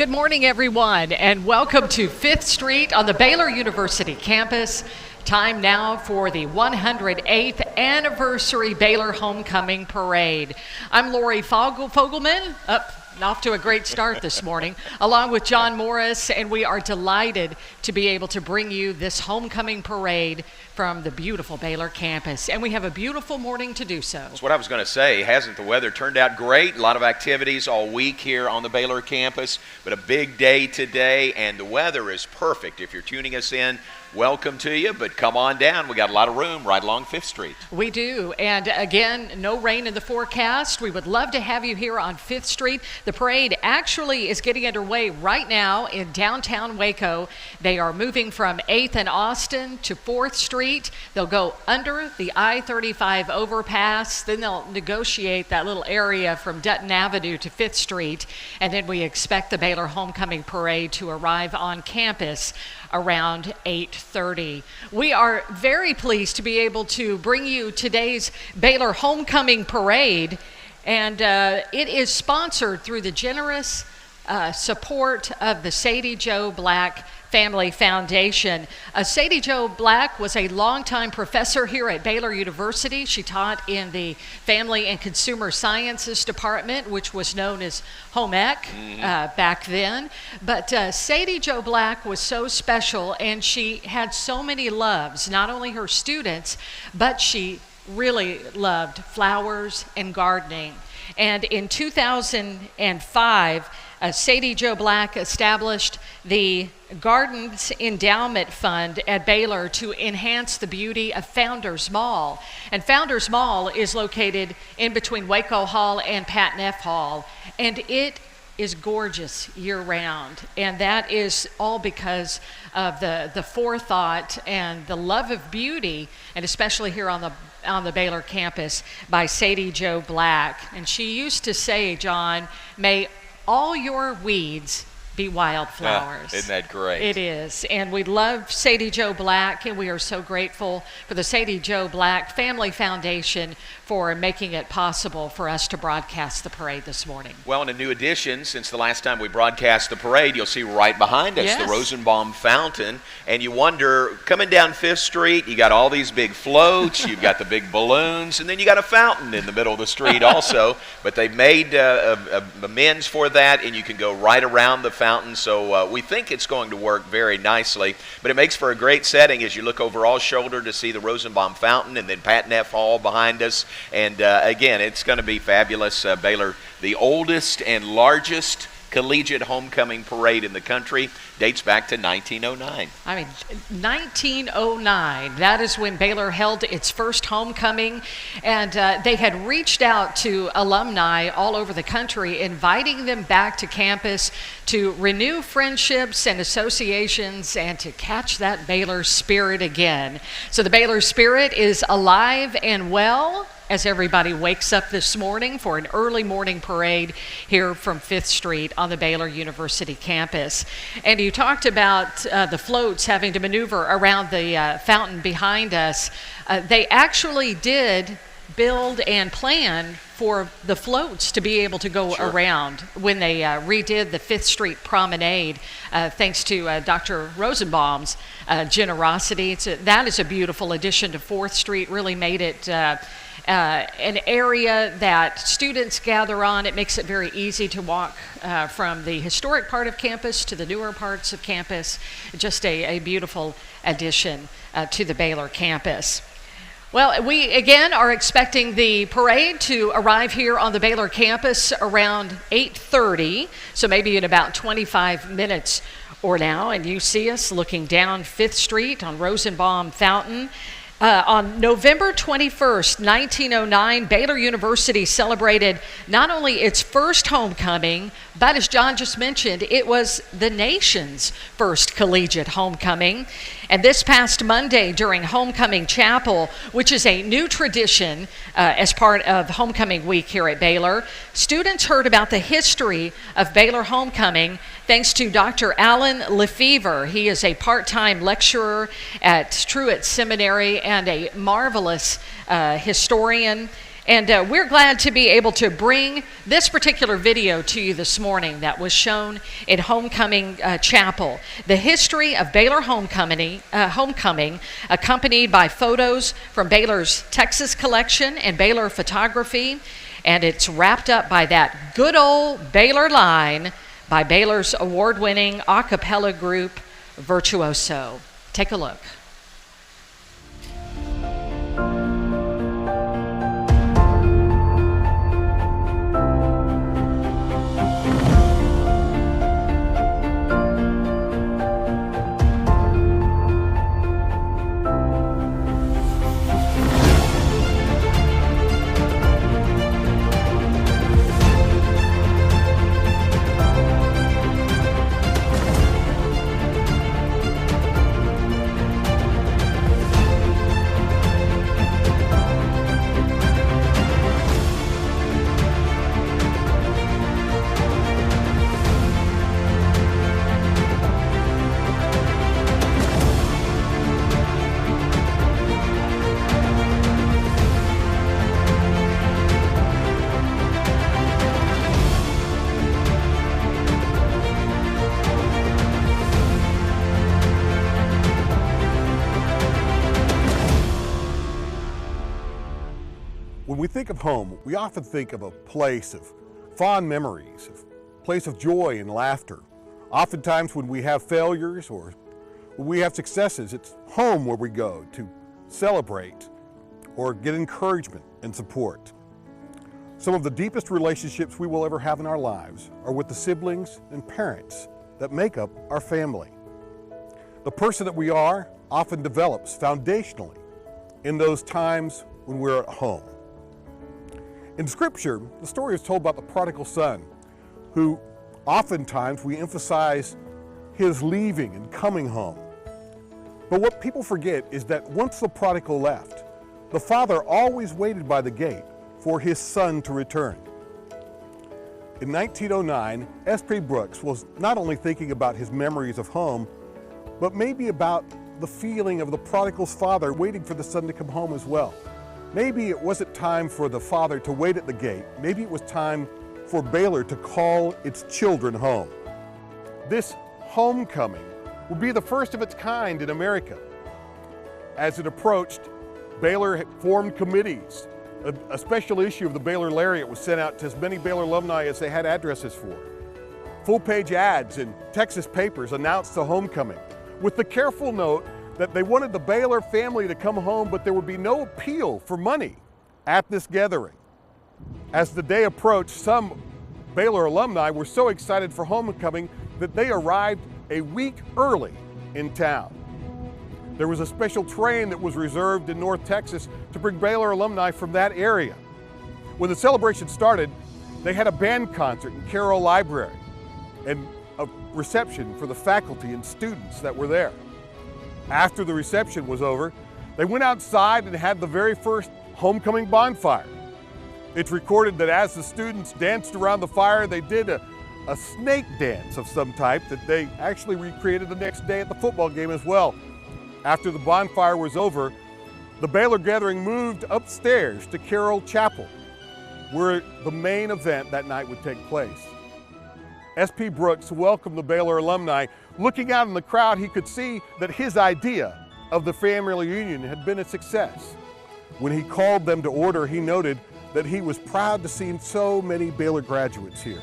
Good morning, everyone, and welcome to 5th Street on the Baylor University campus. Time now for the 108th anniversary Baylor Homecoming Parade. I'm Lori Fogelman, off to a great start this morning, along with John Morris, and we are delighted to be able to bring you this homecoming parade from the beautiful Baylor campus, and we have a beautiful morning to do so. That's what I was going to say. Hasn't the weather turned out great? A lot of activities all week here on the Baylor campus, but a big day today, and the weather is perfect. If you're tuning us in, welcome to you, but come on down. We got a lot of room right along 5th Street. We do, and again, no rain in the forecast. We would love to have you here on 5th Street. The parade actually is getting underway right now in downtown Waco. They are moving from 8th and Austin to 4th Street. They'll go under the I-35 overpass, then they'll negotiate that little area from Dutton Avenue to 5th Street, and then we expect the Baylor Homecoming Parade to arrive on campus around 8:30. We are very pleased to be able to bring you today's Baylor Homecoming Parade, and it is sponsored through the generous support of the Sadie Jo Black Family Foundation. Sadie Jo Black was a longtime professor here at Baylor University. She taught in the Family and Consumer Sciences Department, which was known as Home Ec back then. But Sadie Jo Black was so special, and she had so many loves, not only her students, but she really loved flowers and gardening. And in 2005, Sadie Jo Black established the Gardens Endowment Fund at Baylor to enhance the beauty of Founders Mall. And Founders Mall is located in between Waco Hall and Patton F. Hall. And it is gorgeous year-round. And that is all because of the forethought and the love of beauty, and especially here on the Baylor campus, by Sadie Jo Black. And she used to say, John, may all your weeds be wildflowers. Isn't that great? It is. And we love Sadie Jo Black, and we are so grateful for the Sadie Jo Black Family Foundation for making it possible for us to broadcast the parade this morning. Well, in a new addition, since the last time we broadcast the parade, you'll see right behind us the Rosenbaum Fountain. And you wonder, coming down 5th Street, you got all these big floats, you've got the big balloons, and then you got a fountain in the middle of the street also. But they've made amends for that, and you can go right around the fountain. So we think it's going to work very nicely. But it makes for a great setting as you look over all shoulder to see the Rosenbaum Fountain, and then Patton F. Hall behind us. And again, it's going to be fabulous. Baylor, the oldest and largest collegiate homecoming parade in the country, dates back to 1909. I mean, 1909, that is when Baylor held its first homecoming, and they had reached out to alumni all over the country, inviting them back to campus to renew friendships and associations and to catch that Baylor spirit again. So the Baylor spirit is alive and well as everybody wakes up this morning for an early morning parade here from 5th Street on the Baylor University campus. And you talked about the floats having to maneuver around the fountain behind us. They actually did build and plan for the floats to be able to go around when they redid the 5th Street Promenade, thanks to Dr. Rosenbaum's generosity. That is a beautiful addition to 4th Street, really made it an area that students gather on. It makes it very easy to walk from the historic part of campus to the newer parts of campus. Just a beautiful addition to the Baylor campus. Well, we again are expecting the parade to arrive here on the Baylor campus around 8:30, so maybe in about 25 minutes or now. And you see us looking down 5th Street on Rosenbaum Fountain. On November 21st, 1909, Baylor University celebrated not only its first homecoming, but as John just mentioned, it was the nation's first collegiate homecoming. And this past Monday during Homecoming Chapel, which is a new tradition as part of Homecoming Week here at Baylor, students heard about the history of Baylor Homecoming thanks to Dr. Alan Lefevre. He is a part-time lecturer at Truett Seminary and a marvelous historian. And we're glad to be able to bring this particular video to you this morning that was shown in Homecoming Chapel. The history of Baylor Homecoming, accompanied by photos from Baylor's Texas collection and Baylor photography. And it's wrapped up by that good old Baylor line by Baylor's award-winning a cappella group, Virtuoso. Take a look. When we think of home, we often think of a place of fond memories, a place of joy and laughter. Oftentimes when we have failures or when we have successes, it's home where we go to celebrate or get encouragement and support. Some of the deepest relationships we will ever have in our lives are with the siblings and parents that make up our family. The person that we are often develops foundationally in those times when we're at home. In Scripture, the story is told about the prodigal son, who oftentimes we emphasize his leaving and coming home. But what people forget is that once the prodigal left, the father always waited by the gate for his son to return. In 1909, S.P. Brooks was not only thinking about his memories of home, but maybe about the feeling of the prodigal's father waiting for the son to come home as well. Maybe it wasn't time for the father to wait at the gate. Maybe it was time for Baylor to call its children home. This homecoming will be the first of its kind in America. As it approached, Baylor had formed committees. A special issue of the Baylor Lariat was sent out to as many Baylor alumni as they had addresses for. Full-page ads in Texas papers announced the homecoming, with the careful note that they wanted the Baylor family to come home, but there would be no appeal for money at this gathering. As the day approached, some Baylor alumni were so excited for homecoming that they arrived a week early in town. There was a special train that was reserved in North Texas to bring Baylor alumni from that area. When the celebration started, they had a band concert in Carroll Library and a reception for the faculty and students that were there. After the reception was over, they went outside and had the very first homecoming bonfire. It's recorded that as the students danced around the fire, they did a snake dance of some type that they actually recreated the next day at the football game as well. After the bonfire was over, the Baylor gathering moved upstairs to Carroll Chapel, where the main event that night would take place. S.P. Brooks welcomed the Baylor alumni. Looking out in the crowd, he could see that his idea of the family reunion had been a success. When he called them to order, he noted that he was proud to see so many Baylor graduates here.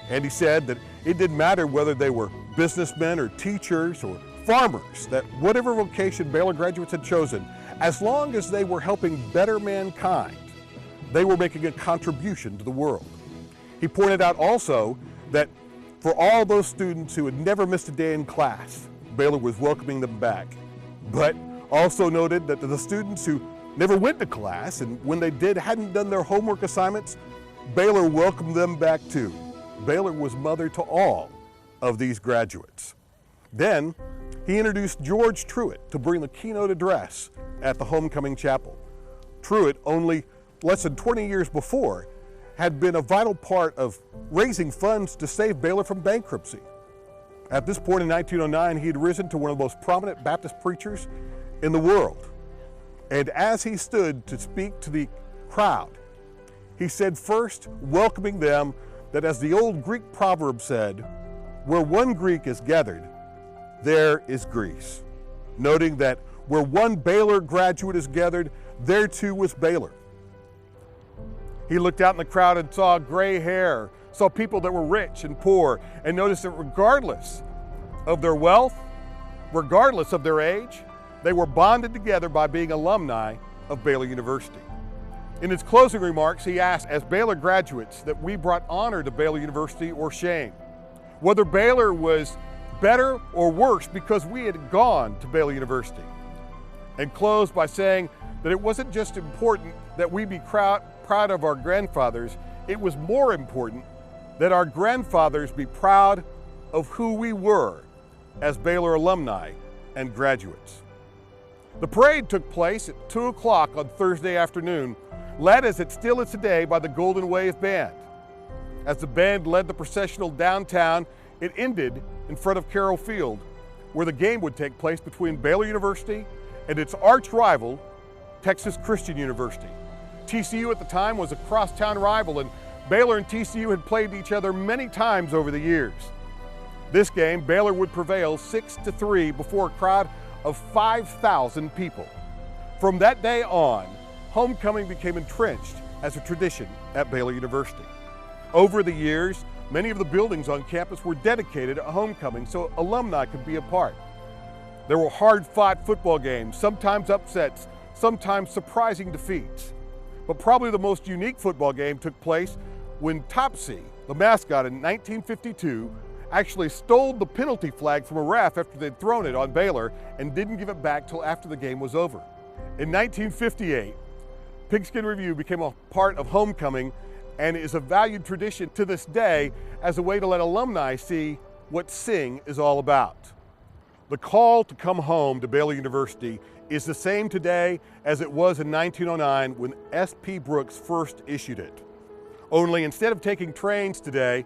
And he said that it didn't matter whether they were businessmen or teachers or farmers, that whatever vocation Baylor graduates had chosen, as long as they were helping better mankind, they were making a contribution to the world. He pointed out also that for all those students who had never missed a day in class, Baylor was welcoming them back. But also noted that the students who never went to class and when they did hadn't done their homework assignments, Baylor welcomed them back too. Baylor was mother to all of these graduates. Then he introduced George Truett to bring the keynote address at the Homecoming Chapel. Truett, only less than 20 years before, had been a vital part of raising funds to save Baylor from bankruptcy. At this point in 1909, he had risen to one of the most prominent Baptist preachers in the world. And as he stood to speak to the crowd, He said first, welcoming them, that as the old Greek proverb said, where one Greek is gathered, there is Greece. Noting that where one Baylor graduate is gathered, there too was Baylor. He looked out in the crowd and saw gray hair, saw people that were rich and poor, and noticed that regardless of their wealth, regardless of their age, they were bonded together by being alumni of Baylor University. In his closing remarks, he asked, as Baylor graduates, that we brought honor to Baylor University or shame. Whether Baylor was better or worse because we had gone to Baylor University. And closed by saying that it wasn't just important that we be proud of our grandfathers, it was more important that our grandfathers be proud of who we were as Baylor alumni and graduates. The parade took place at 2 o'clock on Thursday afternoon, led as it still is today by the Golden Wave Band. As the band led the processional downtown, it ended in front of Carroll Field, where the game would take place between Baylor University and its arch rival, Texas Christian University. TCU at the time was a crosstown rival, and Baylor and TCU had played each other many times over the years. This game, Baylor would prevail 6-3 before a crowd of 5,000 people. From that day on, homecoming became entrenched as a tradition at Baylor University. Over the years, many of the buildings on campus were dedicated at homecoming so alumni could be a part. There were hard-fought football games, sometimes upsets, sometimes surprising defeats. But probably the most unique football game took place when Topsy, the mascot in 1952, actually stole the penalty flag from a ref after they'd thrown it on Baylor and didn't give it back till after the game was over. In 1958, Pigskin Review became a part of homecoming and is a valued tradition to this day as a way to let alumni see what Sing is all about. The call to come home to Baylor University is the same today as it was in 1909 when S.P. Brooks first issued it. Only instead of taking trains today,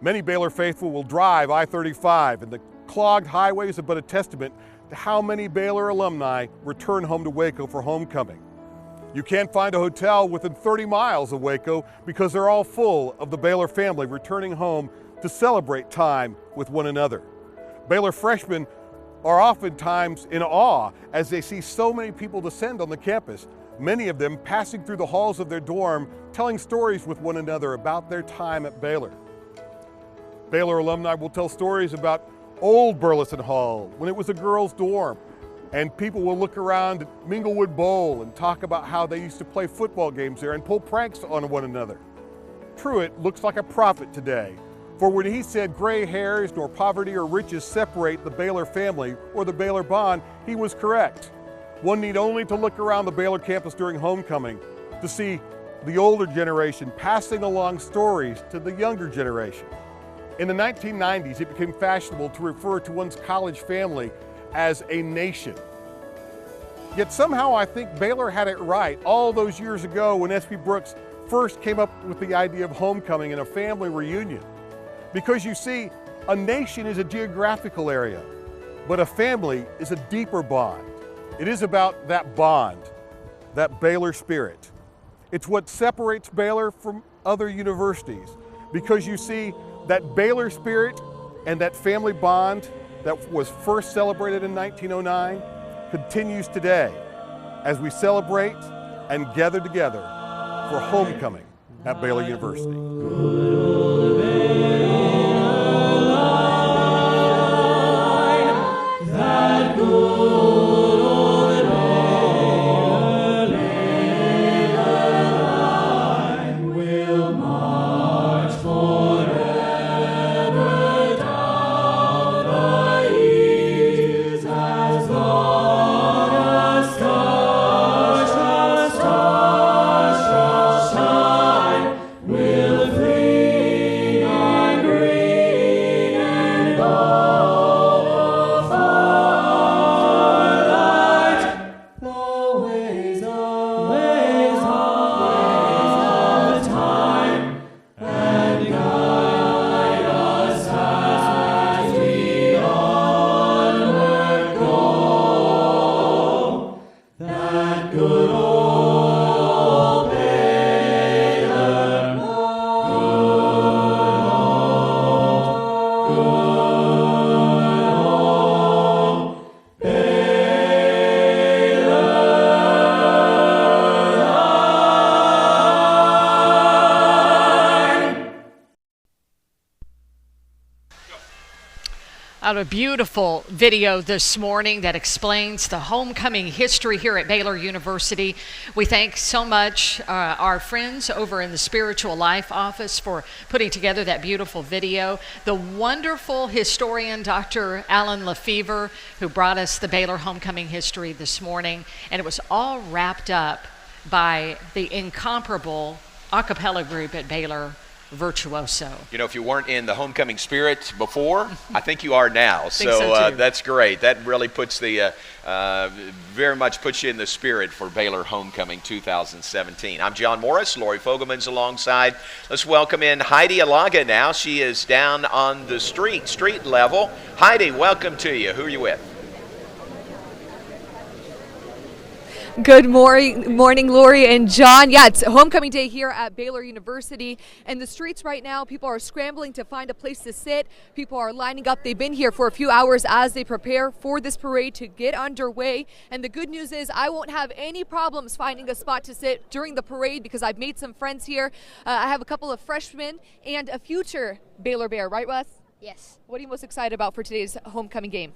many Baylor faithful will drive I-35, and the clogged highways are but a testament to how many Baylor alumni return home to Waco for homecoming. You can't find a hotel within 30 miles of Waco because they're all full of the Baylor family returning home to celebrate time with one another. Baylor freshmen are oftentimes in awe as they see so many people descend on the campus, many of them passing through the halls of their dorm, telling stories with one another about their time at Baylor. Baylor alumni will tell stories about old Burleson Hall when it was a girls' dorm, and people will look around at Minglewood Bowl and talk about how they used to play football games there and pull pranks on one another. Truett looks like a prophet today, for when he said gray hairs nor poverty or riches separate the Baylor family or the Baylor bond, he was correct. One need only to look around the Baylor campus during homecoming to see the older generation passing along stories to the younger generation. In the 1990s, it became fashionable to refer to one's college family as a nation. Yet somehow I think Baylor had it right all those years ago when S.P. Brooks first came up with the idea of homecoming and a family reunion. Because you see, a nation is a geographical area, but a family is a deeper bond. It is about that bond, that Baylor spirit. It's what separates Baylor from other universities, because you see, that Baylor spirit and that family bond that was first celebrated in 1909 continues today as we celebrate and gather together for homecoming at Baylor University. Will free out a beautiful video this morning that explains the homecoming history here at Baylor University. We thank so much our friends over in the Spiritual Life office for putting together that beautiful video. The wonderful historian, Dr. Alan Lefevre, who brought us the Baylor homecoming history this morning. And it was all wrapped up by the incomparable a cappella group at Baylor, Virtuoso. You know, if you weren't in the homecoming spirit before, I think you are now. So that's great. That really puts the very much puts you in the spirit for Baylor Homecoming 2017. I'm John Morris. Lori Fogelman's alongside. Let's welcome in Heidi Alagha now. She is down on the street level. Heidi, welcome to you. Who are you with? Good morning, Lori and John. Yeah, it's homecoming day here at Baylor University. And the streets right now, people are scrambling to find a place to sit. People are lining up. They've been here for a few hours as they prepare for this parade to get underway. And the good news is I won't have any problems finding a spot to sit during the parade because I've made some friends here. I have a couple of freshmen and a future Baylor Bear, right, Wes? Yes. What are you most excited about for today's homecoming game?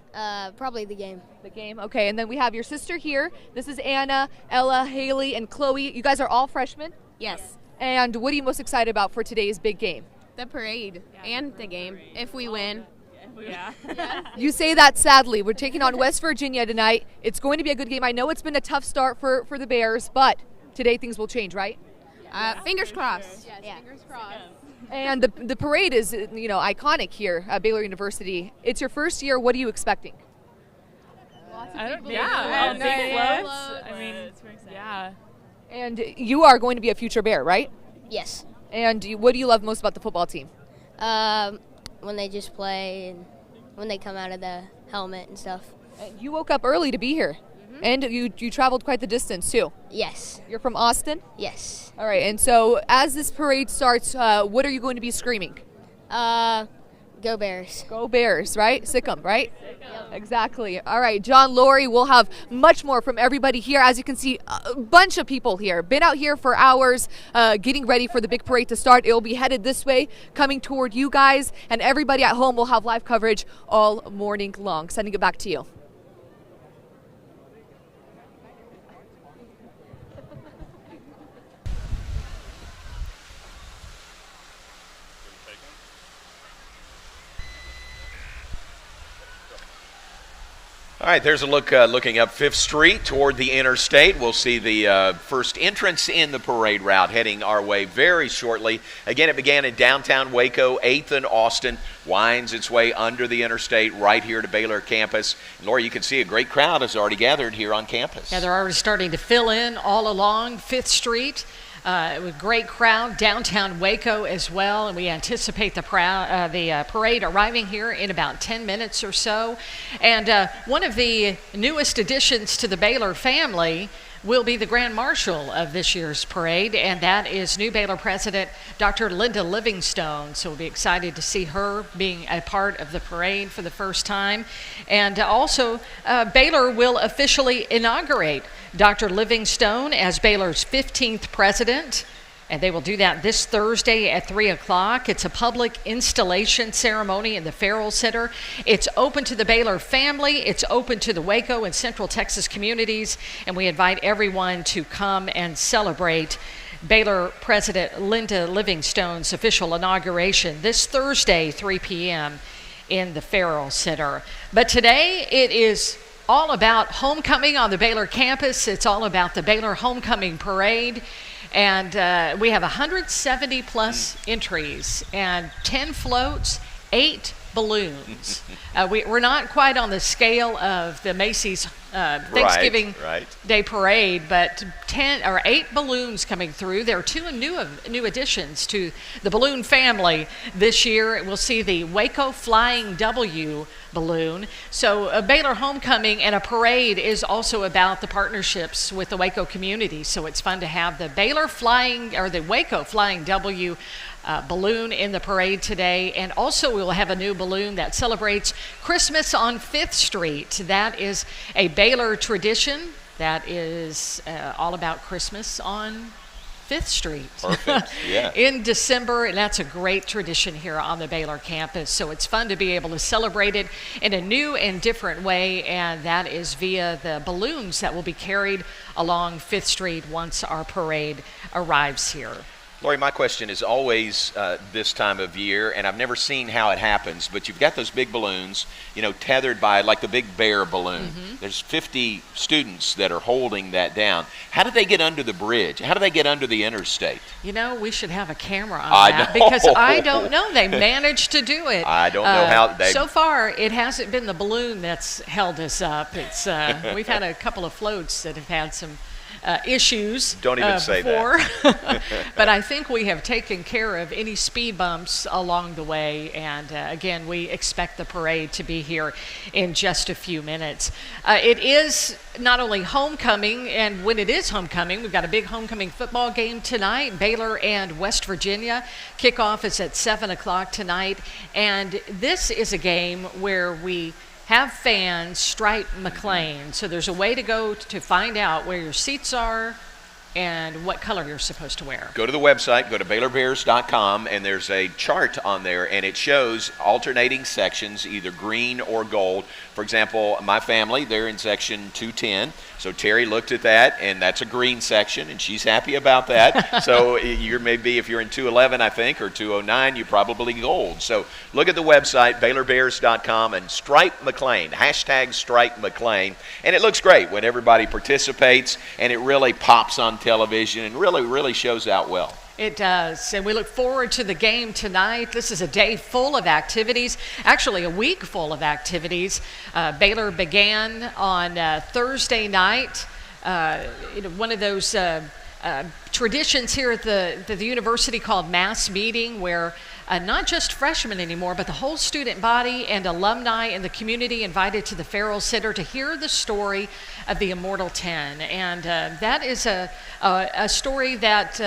Probably the game. The game, okay. And then we have your sister here. This is Anna, Ella, Haley, and Chloe. You guys are all freshmen? Yes. And what are you most excited about for today's big game? The parade and the game, if we win. Yeah. You say that sadly. We're taking on West Virginia tonight. It's going to be a good game. I know it's been a tough start for the Bears, but today things will change, right? Fingers crossed. Yes, Yeah. fingers crossed. And the parade is, iconic here at Baylor University. It's your first year. What are you expecting? Big floats. I mean, yeah. And you are going to be a future Bear, right? Yes. And what do you love most about the football team? When they just play and when they come out of the helmet and stuff. You woke up early to be here, and you traveled quite the distance too. Yes. You're from Austin? Yes. All right, and so as this parade starts, what are you going to be screaming? Go Bears. Go Bears, right? Sick 'em, right? Exactly. All right, John, Lori, we'll have much more from everybody here. As you can see, a bunch of people here. Been out here for hours, getting ready for the big parade to start. It'll be headed this way, coming toward you guys, and everybody at home will have live coverage all morning long. Sending it back to you. All right, there's a look looking up 5th Street toward the interstate. We'll see the first entrance in the parade route heading our way very shortly. Again, it began in downtown Waco, 8th and Austin, winds its way under the interstate right here to Baylor campus. And Laura, you can see a great crowd has already gathered here on campus. Yeah, they're already starting to fill in all along 5th Street. With a great crowd downtown Waco as well, and we anticipate the parade arriving here in about 10 minutes or so. And one of the newest additions to the Baylor family will be the Grand Marshal of this year's parade, and that is new Baylor President Dr. Linda Livingstone. So we'll be excited to see her being a part of the parade for the first time. And also, Baylor will officially inaugurate Dr. Livingstone as Baylor's 15th president, and they will do that this Thursday at 3 o'clock. It's a public installation ceremony in the Farrell Center. It's open to the Baylor family. It's open to the Waco and Central Texas communities, and we invite everyone to come and celebrate Baylor President Linda Livingstone's official inauguration this Thursday, 3 p.m. in the Farrell Center. But today it is all about homecoming on the Baylor campus. It's all about the Baylor Homecoming Parade. And we have 170 plus entries and 10 floats, 8 balloons. We're not quite on the scale of the Macy's Thanksgiving Day Parade, but 8 balloons coming through. There are 2 new additions to the balloon family this year. We'll see the Waco Flying W balloon. So a Baylor Homecoming and a parade is also about the partnerships with the Waco community. So it's fun to have the Waco Flying W balloon in the parade today. And also we'll have a new balloon that celebrates Christmas on 5th Street. That is a Baylor tradition that is all about Christmas on 5th Street. Perfect, yeah. In December, and that's a great tradition here on the Baylor campus. So it's fun to be able to celebrate it in a new and different way, and that is via the balloons that will be carried along 5th Street once our parade arrives here. Lori, my question is always this time of year, and I've never seen how it happens, but you've got those big balloons, tethered by like the Big Bear balloon. Mm-hmm. There's 50 students that are holding that down. How do they get under the bridge? How do they get under the interstate? We should have a camera on that because I don't know. They managed to do it. I don't know how they... So far, it hasn't been the balloon that's held us up. It's we've had a couple of floats that have had some issues. Don't even say before. That. But I think we have taken care of any speed bumps along the way. And again, we expect the parade to be here in just a few minutes. It is not only homecoming, and when it is homecoming, we've got a big homecoming football game tonight. Baylor and West Virginia. Kickoff is at 7 o'clock tonight. And this is a game where we have fans stripe McLean. So there's a way to go to find out where your seats are and what color you're supposed to wear. Go to the website, go to BaylorBears.com, and there's a chart on there, and it shows alternating sections, either green or gold. For example, my family, they're in section 210. So Terry looked at that, and that's a green section, and she's happy about that. So you're maybe, if you're in 211, I think, or 209, you're probably gold. So look at the website, BaylorBears.com, and Stripe McLean, hashtag Stripe McLean. And it looks great when everybody participates, and it really pops on television and really shows out well. It does, and we look forward to the game tonight. This is a day full of activities, actually a week full of activities. Baylor began on Thursday night, one of those traditions here at the university called Mass Meeting, where not just freshmen anymore, but the whole student body and alumni and the community invited to the Farrell Center to hear the story of the Immortal 10. And that is a story that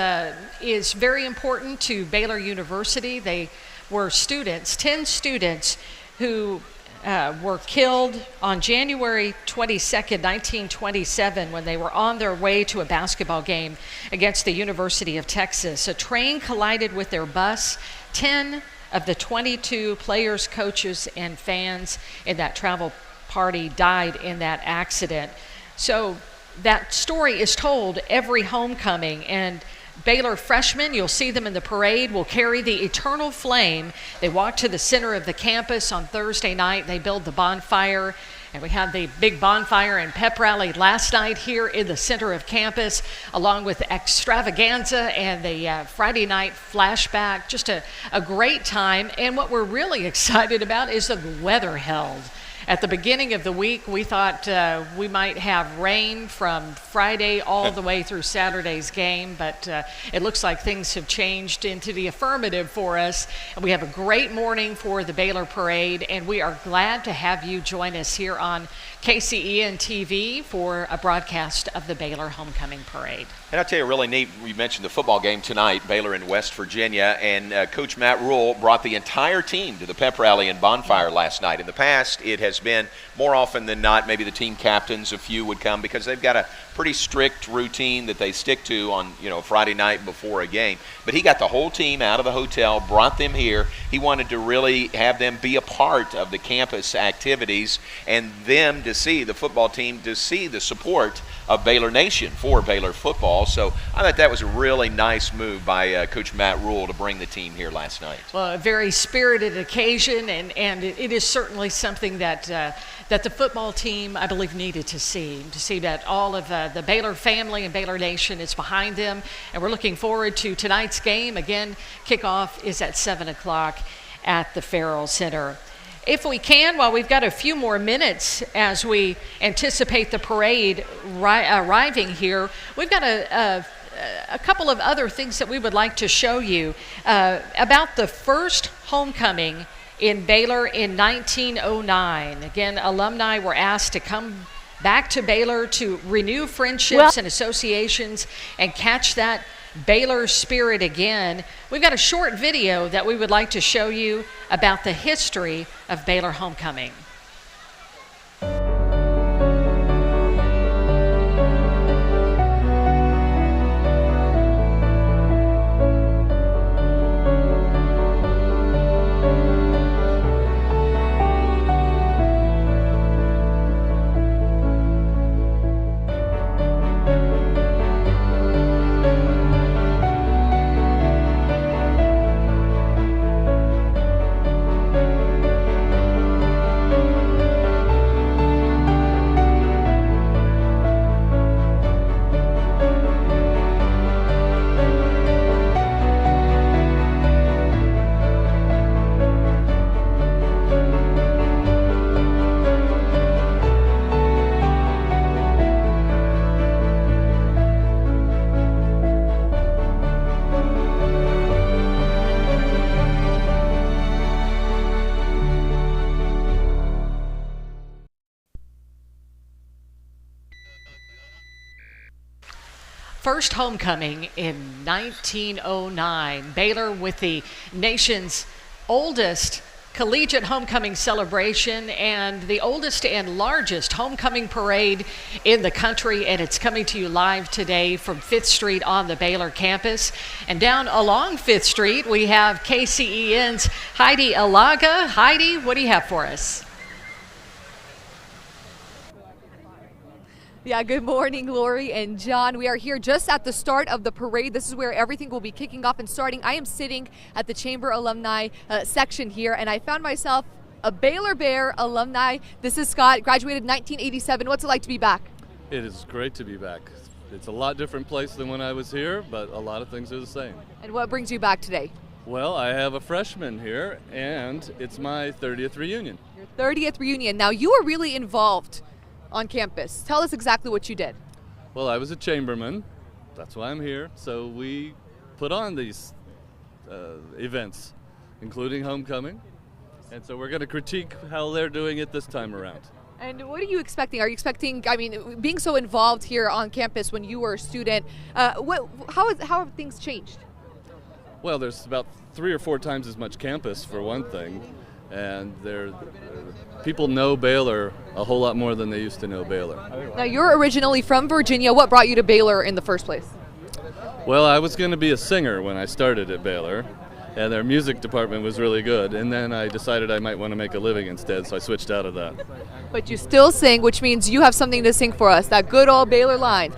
is very important to Baylor University. They were students, 10 students, who were killed on January 22nd, 1927, when they were on their way to a basketball game against the University of Texas. A train collided with their bus. 10 of the 22 players, coaches, and fans in that travel party died in that accident. So that story is told every homecoming, and Baylor freshmen, you'll see them in the parade, will carry the eternal flame. They walk to the center of the campus on Thursday night. They build the bonfire, and we had the big bonfire and pep rally last night here in the center of campus, along with extravaganza and the Friday night flashback. Just a great time. And what we're really excited about is the weather held. At the beginning of the week, we thought we might have rain from Friday all the way through Saturday's game, but it looks like things have changed into the affirmative for us. And we have a great morning for the Baylor Parade, and we are glad to have you join us here on KCEN-TV for a broadcast of the Baylor Homecoming Parade. And I'll tell you, really neat, we mentioned the football game tonight, Baylor and West Virginia, and Coach Matt Rule brought the entire team to the pep rally and bonfire last night. In the past, it has been more often than not, maybe the team captains, a few would come because they've got a pretty strict routine that they stick to on, Friday night before a game. But he got the whole team out of the hotel, brought them here. He wanted to really have them be a part of the campus activities and them to see, the football team, to see the support of Baylor Nation for Baylor football. So I thought that was a really nice move by Coach Matt Rule to bring the team here last night. Well, a very spirited occasion, and it is certainly something that the football team, I believe, needed to see that all of the Baylor family and Baylor Nation is behind them. And we're looking forward to tonight's game. Again, kickoff is at 7 o'clock at the Farrell Center. If we can, while we've got a few more minutes as we anticipate the parade arriving here, we've got a couple of other things that we would like to show you about the first homecoming in Baylor in 1909. Again, alumni were asked to come back to Baylor to renew friendships and associations and catch that Baylor spirit again. We've got a short video that we would like to show you about the history of Baylor homecoming. first homecoming in 1909. Baylor with the nation's oldest collegiate homecoming celebration and the oldest and largest homecoming parade in the country, and it's coming to you live today from 5th Street on the Baylor campus. And down along 5th Street, we have KCEN's Heidi Alagha. Heidi, what do you have for us? Yeah, good morning, Lori and John. We are here just at the start of the parade. This is where everything will be kicking off and starting. I am sitting at the Chamber Alumni section here, and I found myself a Baylor Bear alumni. This is Scott, graduated in 1987. What's it like to be back? It is great to be back. It's a lot different place than when I was here, but a lot of things are the same. And what brings you back today? Well, I have a freshman here, and it's my 30th reunion. Your 30th reunion. Now, you were really involved on campus. Tell us exactly what you did. Well, I was a chamberman. That's why I'm here. So we put on these events, including homecoming. And so we're going to critique how they're doing it this time around. And what are you expecting? Are you expecting, I mean, being so involved here on campus when you were a student, how have things changed? Well, there's about 3 or 4 times as much campus, for one thing. And people know Baylor a whole lot more than they used to know Baylor. Now, you're originally from Virginia. What brought you to Baylor in the first place? Well, I was going to be a singer when I started at Baylor, and their music department was really good. And then I decided I might want to make a living instead, so I switched out of that. But you still sing, which means you have something to sing for us, that good old Baylor line.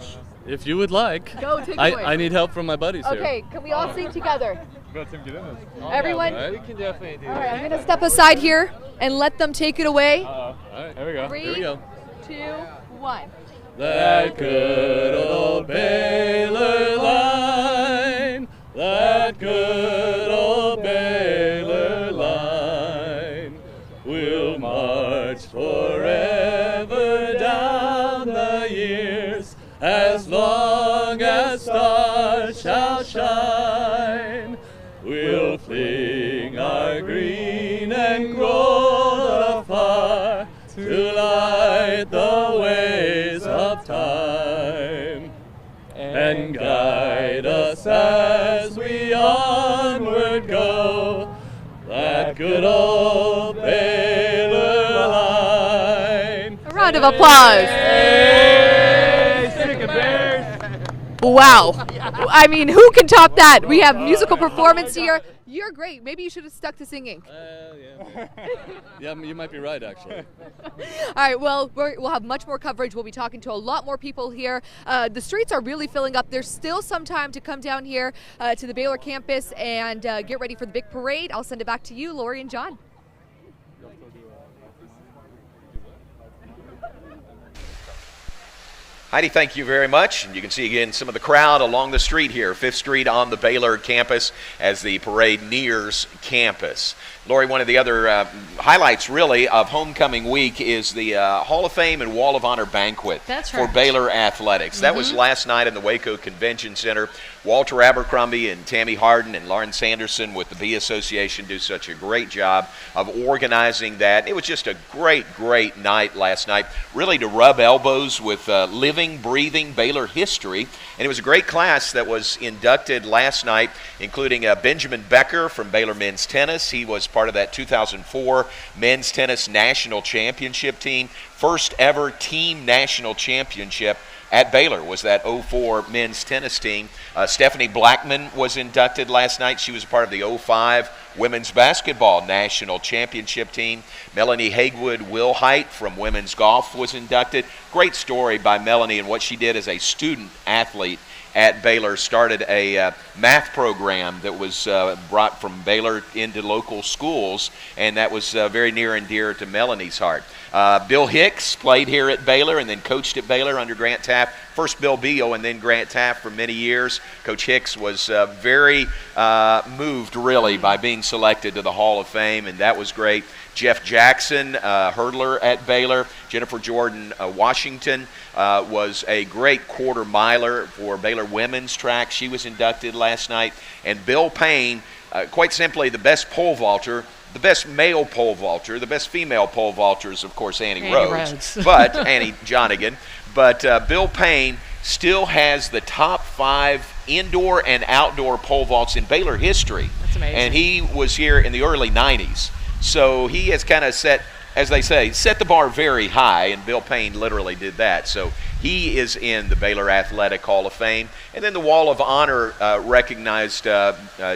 If you would like. Go, take it away. I need help from my buddies here. Okay, can we all sing together? Everyone? Right. We can definitely do All that. right, I'm going to step aside here and let them take it away. All right, here we go. 3, Here we go. 2, 1. That good old Baylor line, that good old Baylor line, will march forever down the years, as long as stars shall shine. We'll fling our green and gold afar to light the ways of time, and guide us as we onward go, that good old Baylor line. A round of applause. Wow. I mean, who can top that? We have musical performance here. You're great. Maybe you should have stuck to singing. Yeah. Yeah, you might be right, actually. All right, well, we'll have much more coverage. We'll be talking to a lot more people here. The streets are really filling up. There's still some time to come down here to the Baylor campus and get ready for the big parade. I'll send it back to you, Lori and John. Heidi, thank you very much. And you can see again some of the crowd along the street here, 5th Street on the Baylor campus as the parade nears campus. Lori, one of the other highlights really of homecoming week is the Hall of Fame and Wall of Honor banquet for Baylor athletics. That was last night in the Waco Convention Center. Walter Abercrombie and Tammy Harden and Lauren Sanderson with the Bee Association do such a great job of organizing that. It was just a great, great night last night, really to rub elbows with living, breathing Baylor history. And it was a great class that was inducted last night, including Benjamin Becker from Baylor men's tennis. He was part of that 2004 men's tennis national championship team. First ever team national championship at Baylor was that 04 men's tennis team. Stephanie Blackman was inducted last night. She was a part of the 05 women's basketball national championship team. Melanie Haywood-Wilhite from women's golf was inducted. Great story by Melanie and what she did as a student athlete at Baylor. Started a math program that was brought from Baylor into local schools, and that was very near and dear to Melanie's heart. Bill Hicks played here at Baylor and then coached at Baylor under Grant Taft. First Bill Beal and then Grant Taft for many years. Coach Hicks was very moved, really, by being selected to the Hall of Fame, and that was great. Jeff Jackson, hurdler at Baylor. Jennifer Jordan Washington was a great quarter miler for Baylor women's track. She was inducted last night. And Bill Payne, quite simply the best pole vaulter, the best male pole vaulter. The best female pole vaulter is, of course, Annie Rhodes. But Annie Jonigan. But Bill Payne still has the top 5 indoor and outdoor pole vaults in Baylor history. That's amazing. And he was here in the early 90s. So he has kind of set, as they say, set the bar very high, and Bill Payne literally did that. So he is in the Baylor Athletic Hall of Fame. And then the Wall of Honor recognized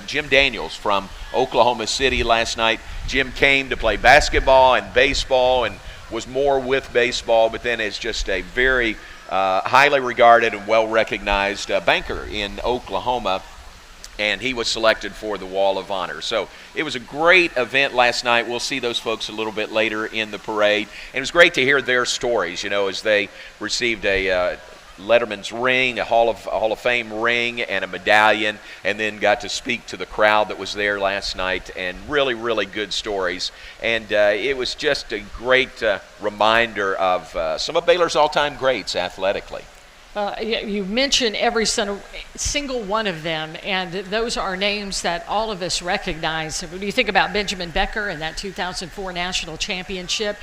Jim Daniels from Oklahoma City last night. Jim came to play basketball and baseball and was more with baseball, but then is just a very highly regarded and well-recognized banker in Oklahoma. And he was selected for the Wall of Honor. So it was a great event last night. We'll see those folks a little bit later in the parade. And it was great to hear their stories, you know, as they received a Letterman's ring, a Hall of Fame ring, and a medallion, and then got to speak to the crowd that was there last night, and really, really good stories. And it was just a great reminder of some of Baylor's all-time greats athletically. You mentioned every single one of them, and those are names that all of us recognize. When you think about Benjamin Becker and that 2004 national championship,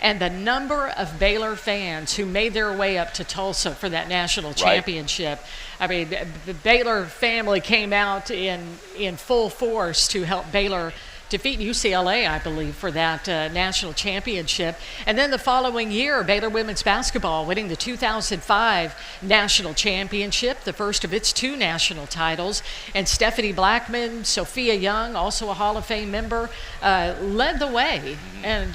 and the number of Baylor fans who made their way up to Tulsa for that national championship. I mean, the Baylor family came out in full force to help Baylor defeat UCLA, I believe, for that national championship. And then the following year, Baylor women's basketball winning the 2005 national championship, the first of its 2 national titles. And Stephanie Blackman, Sophia Young, also a Hall of Fame member, led the way. And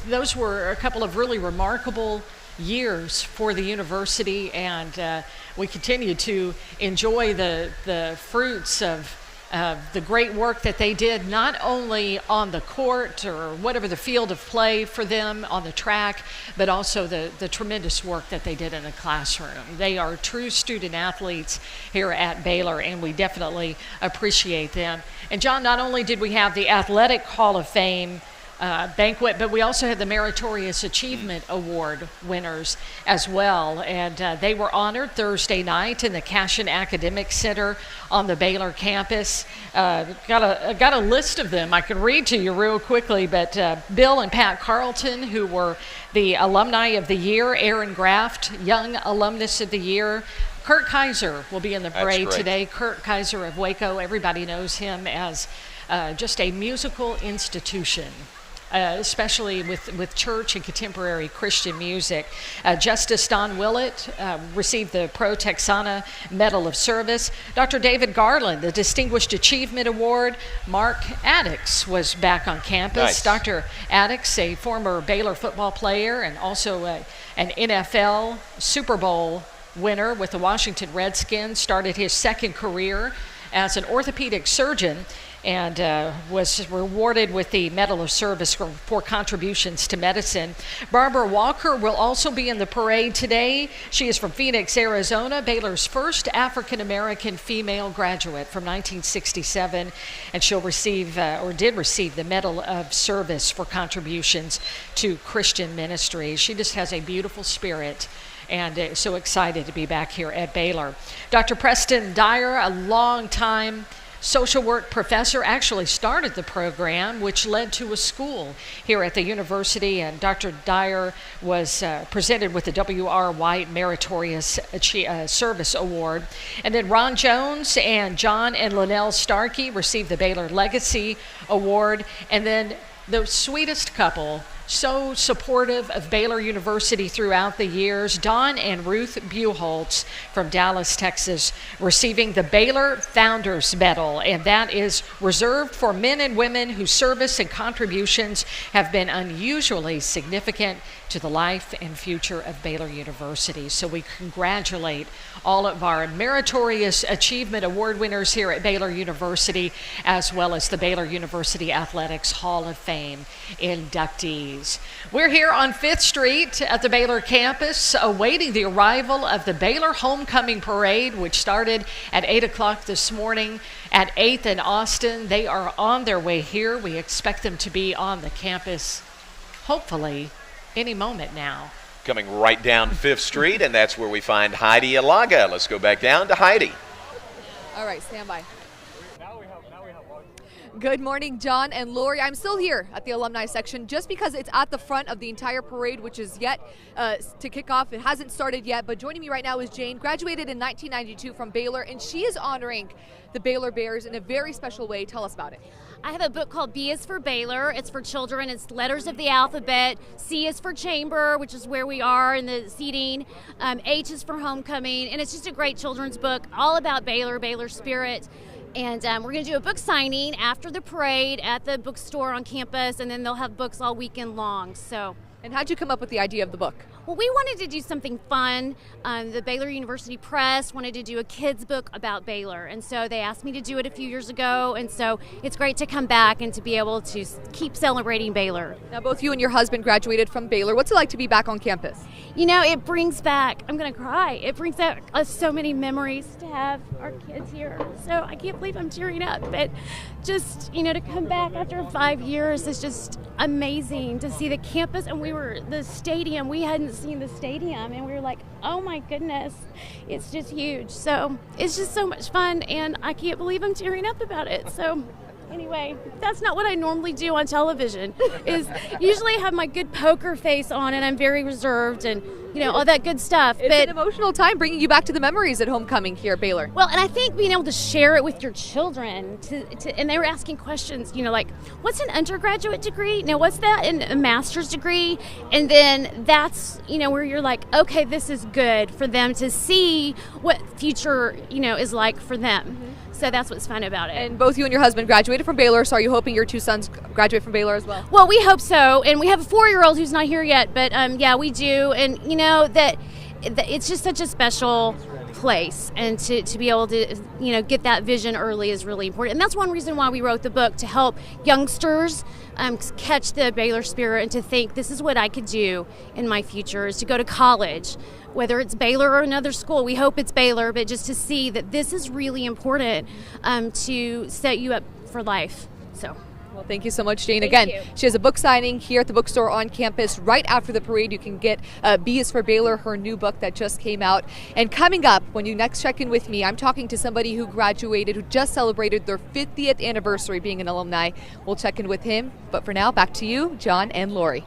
those were a couple of really remarkable years for the university, and we continue to enjoy the fruits of the great work that they did, not only on the court or whatever the field of play for them on the track, but also the tremendous work that they did in the classroom. They are true student athletes here at Baylor, and we definitely appreciate them. And John, not only did we have the Athletic Hall of Fame banquet, but we also had the Meritorious Achievement Award winners as well, and they were honored Thursday night in the Cashin Academic Center on the Baylor campus. Got a list of them I can read to you real quickly, but Bill and Pat Carlton, who were the Alumni of the Year, Aaron Graft, Young Alumnus of the Year. Kurt Kaiser will be in the parade today. Kurt Kaiser of Waco, everybody knows him as just a musical institution. Especially with church and contemporary Christian music. Justice Don Willett received the Pro Texana Medal of Service. Dr. David Garland, the Distinguished Achievement Award. Mark Addix was back on campus. Nice. Dr. Addix, a former Baylor football player and also an NFL Super Bowl winner with the Washington Redskins, started his second career as an orthopedic surgeon, and was rewarded with the Medal of Service for contributions to medicine. Barbara Walker will also be in the parade today. She is from Phoenix, Arizona, Baylor's first African-American female graduate from 1967, and she'll receive, or did receive, the Medal of Service for contributions to Christian ministry. She just has a beautiful spirit, and so excited to be back here at Baylor. Dr. Preston Dyer, a long-time social work professor, actually started the program, which led to a school here at the university, and Dr. Dyer was presented with the W.R. White Meritorious Service Award. And then Ron Jones and John and Linnell Starkey received the Baylor Legacy Award. And then the sweetest couple, so supportive of Baylor University throughout the years, Don and Ruth Buholtz from Dallas, Texas, receiving the Baylor Founders Medal, and that is reserved for men and women whose service and contributions have been unusually significant to the life and future of Baylor University. So we congratulate all of our Meritorious Achievement Award winners here at Baylor University, as well as the Baylor University Athletics Hall of Fame inductees. We're here on 5th Street at the Baylor campus, awaiting the arrival of the Baylor Homecoming Parade, which started at 8 o'clock this morning at 8th and Austin. They are on their way here. We expect them to be on the campus, hopefully, any moment now. Coming right down 5th Street, and that's where we find Heidi Alagha. Let's go back down to Heidi. All right, stand by. Good morning, John and Lori. I'm still here at the alumni section just because it's at the front of the entire parade, which is yet to kick off. It hasn't started yet, but joining me right now is Jane, graduated in 1992 from Baylor, and she is honoring the Baylor Bears in a very special way. Tell us about it. I have a book called B is for Baylor. It's for children. It's letters of the alphabet. C is for chamber, which is where we are in the seating. H is for homecoming. And it's just a great children's book all about Baylor, Baylor spirit. And we're going to do a book signing after the parade at the bookstore on campus, and then they'll have books all weekend long. And how'd you come up with the idea of the book? Well, we wanted to do something fun. The Baylor University Press wanted to do a kids book about Baylor, and so they asked me to do it a few years ago, and so it's great to come back and to be able to keep celebrating Baylor. Now, both you and your husband graduated from Baylor. What's it like to be back on campus? You know, it brings back, I'm going to cry, it brings back so many memories to have our kids here. So I can't believe I'm tearing up, but just, you know, to come back after 5 years is just amazing to see the campus. And the stadium, we hadn't seen the stadium, and we were like, oh my goodness, it's just huge. So it's just so much fun, and I can't believe I'm tearing up about it. So anyway, that's not what I normally do on television. Is usually I have my good poker face on, and I'm very reserved, and you know, all that good stuff. It's an emotional time bringing you back to the memories at homecoming here at Baylor. Well, and I think being able to share it with your children, and they were asking questions, you know, like, what's an undergraduate degree? Now, what's that in a master's degree? And then that's, you know, where you're like, okay, this is good for them to see what future, you know, is like for them. Mm-hmm. So that's what's fun about it. And both you and your husband graduated from Baylor, so are you hoping your two sons graduate from Baylor as well? Well, we hope so, and we have a 4-year-old who's not here yet, but yeah, we do. And you know, that it's just such a special place, and to be able to, you know, get that vision early is really important. And that's one reason why we wrote the book, to help youngsters catch the Baylor spirit and to think, this is what I could do in my future, is to go to college, whether it's Baylor or another school. We hope it's Baylor, but just to see that this is really important to set you up for life. So. Well, thank you so much, Jane. Thank Again, you. She has a book signing here at the bookstore on campus right after the parade. You can get B is for Baylor, her new book that just came out. And coming up, when you next check in with me, I'm talking to somebody who graduated, who just celebrated their 50th anniversary being an alumni. We'll check in with him. But for now, back to you, John and Lori.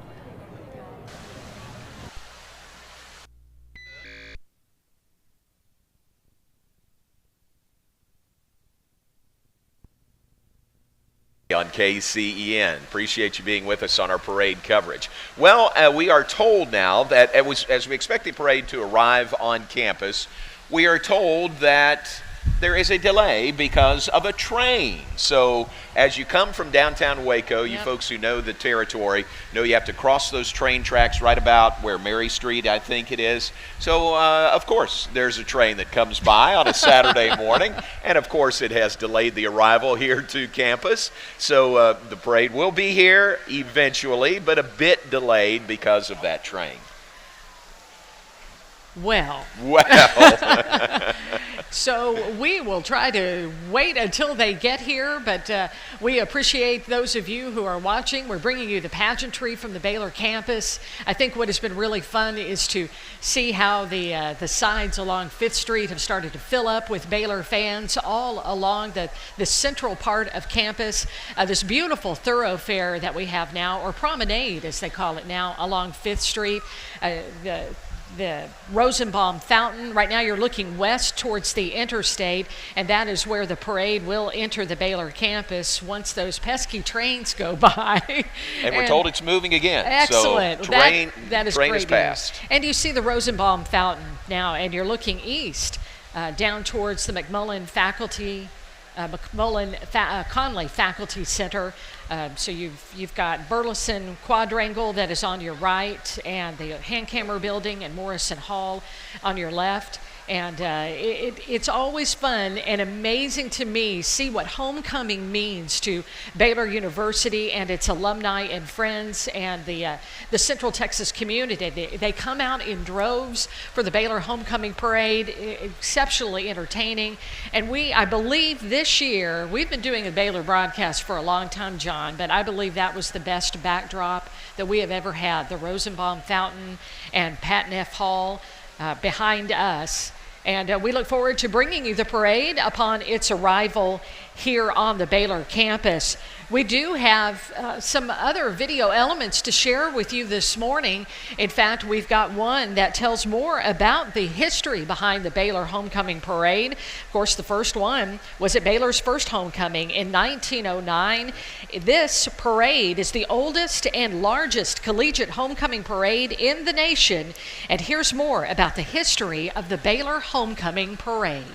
On KCEN. Appreciate you being with us on our parade coverage. Well, we are told now that as we expect the parade to arrive on campus, we are told that there is a delay because of a train. So as you come from downtown Waco, you folks who know the territory know you have to cross those train tracks right about where Mary Street, I think it is. So, of course, there's a train that comes by on a Saturday morning, and of course it has delayed the arrival here to campus. So the parade will be here eventually, but a bit delayed because of that train. Well. So we will try to wait until they get here, but we appreciate those of you who are watching. We're bringing you the pageantry from the Baylor campus. I think what has been really fun is to see how the sides along 5th Street have started to fill up with Baylor fans all along the central part of campus. This beautiful thoroughfare that we have now, or promenade as they call it now, along 5th Street. The Rosenbaum Fountain. Right now you're looking west towards the interstate, and that is where the parade will enter the Baylor campus once those pesky trains go by. And we're told it's moving again. Excellent. So that is train great is passed. news. And you see the Rosenbaum Fountain now, and you're looking east down towards the McMullen Conley Faculty Center. So you've got Burleson Quadrangle that is on your right, and the Hankamer Building and Morrison Hall on your left. And it's always fun and amazing to me see what homecoming means to Baylor University and its alumni and friends and the Central Texas community. They come out in droves for the Baylor Homecoming Parade, exceptionally entertaining. And I believe this year, we've been doing a Baylor broadcast for a long time, John, but I believe that was the best backdrop that we have ever had. The Rosenbaum Fountain and Patton F. Hall behind us. And we look forward to bringing you the parade upon its arrival here on the Baylor campus. We do have some other video elements to share with you this morning. In fact, we've got one that tells more about the history behind the Baylor Homecoming Parade. Of course, the first one was at Baylor's first homecoming in 1909. This parade is the oldest and largest collegiate homecoming parade in the nation. And here's more about the history of the Baylor Homecoming Parade.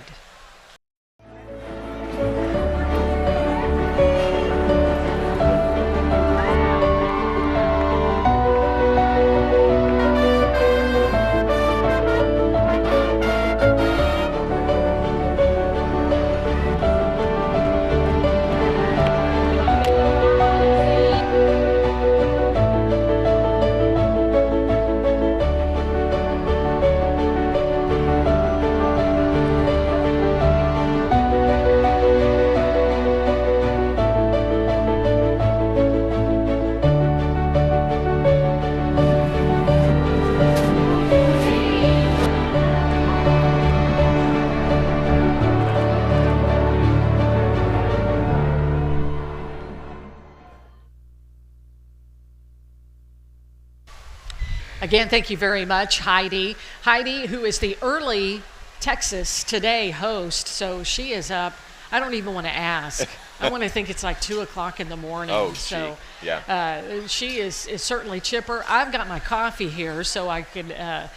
Again, thank you very much, Heidi. Heidi, who is the early Texas Today host, so she is up. I don't even want to ask. I want to think it's like 2 o'clock in the morning. Oh, so yeah. She is certainly chipper. I've got my coffee here, so I can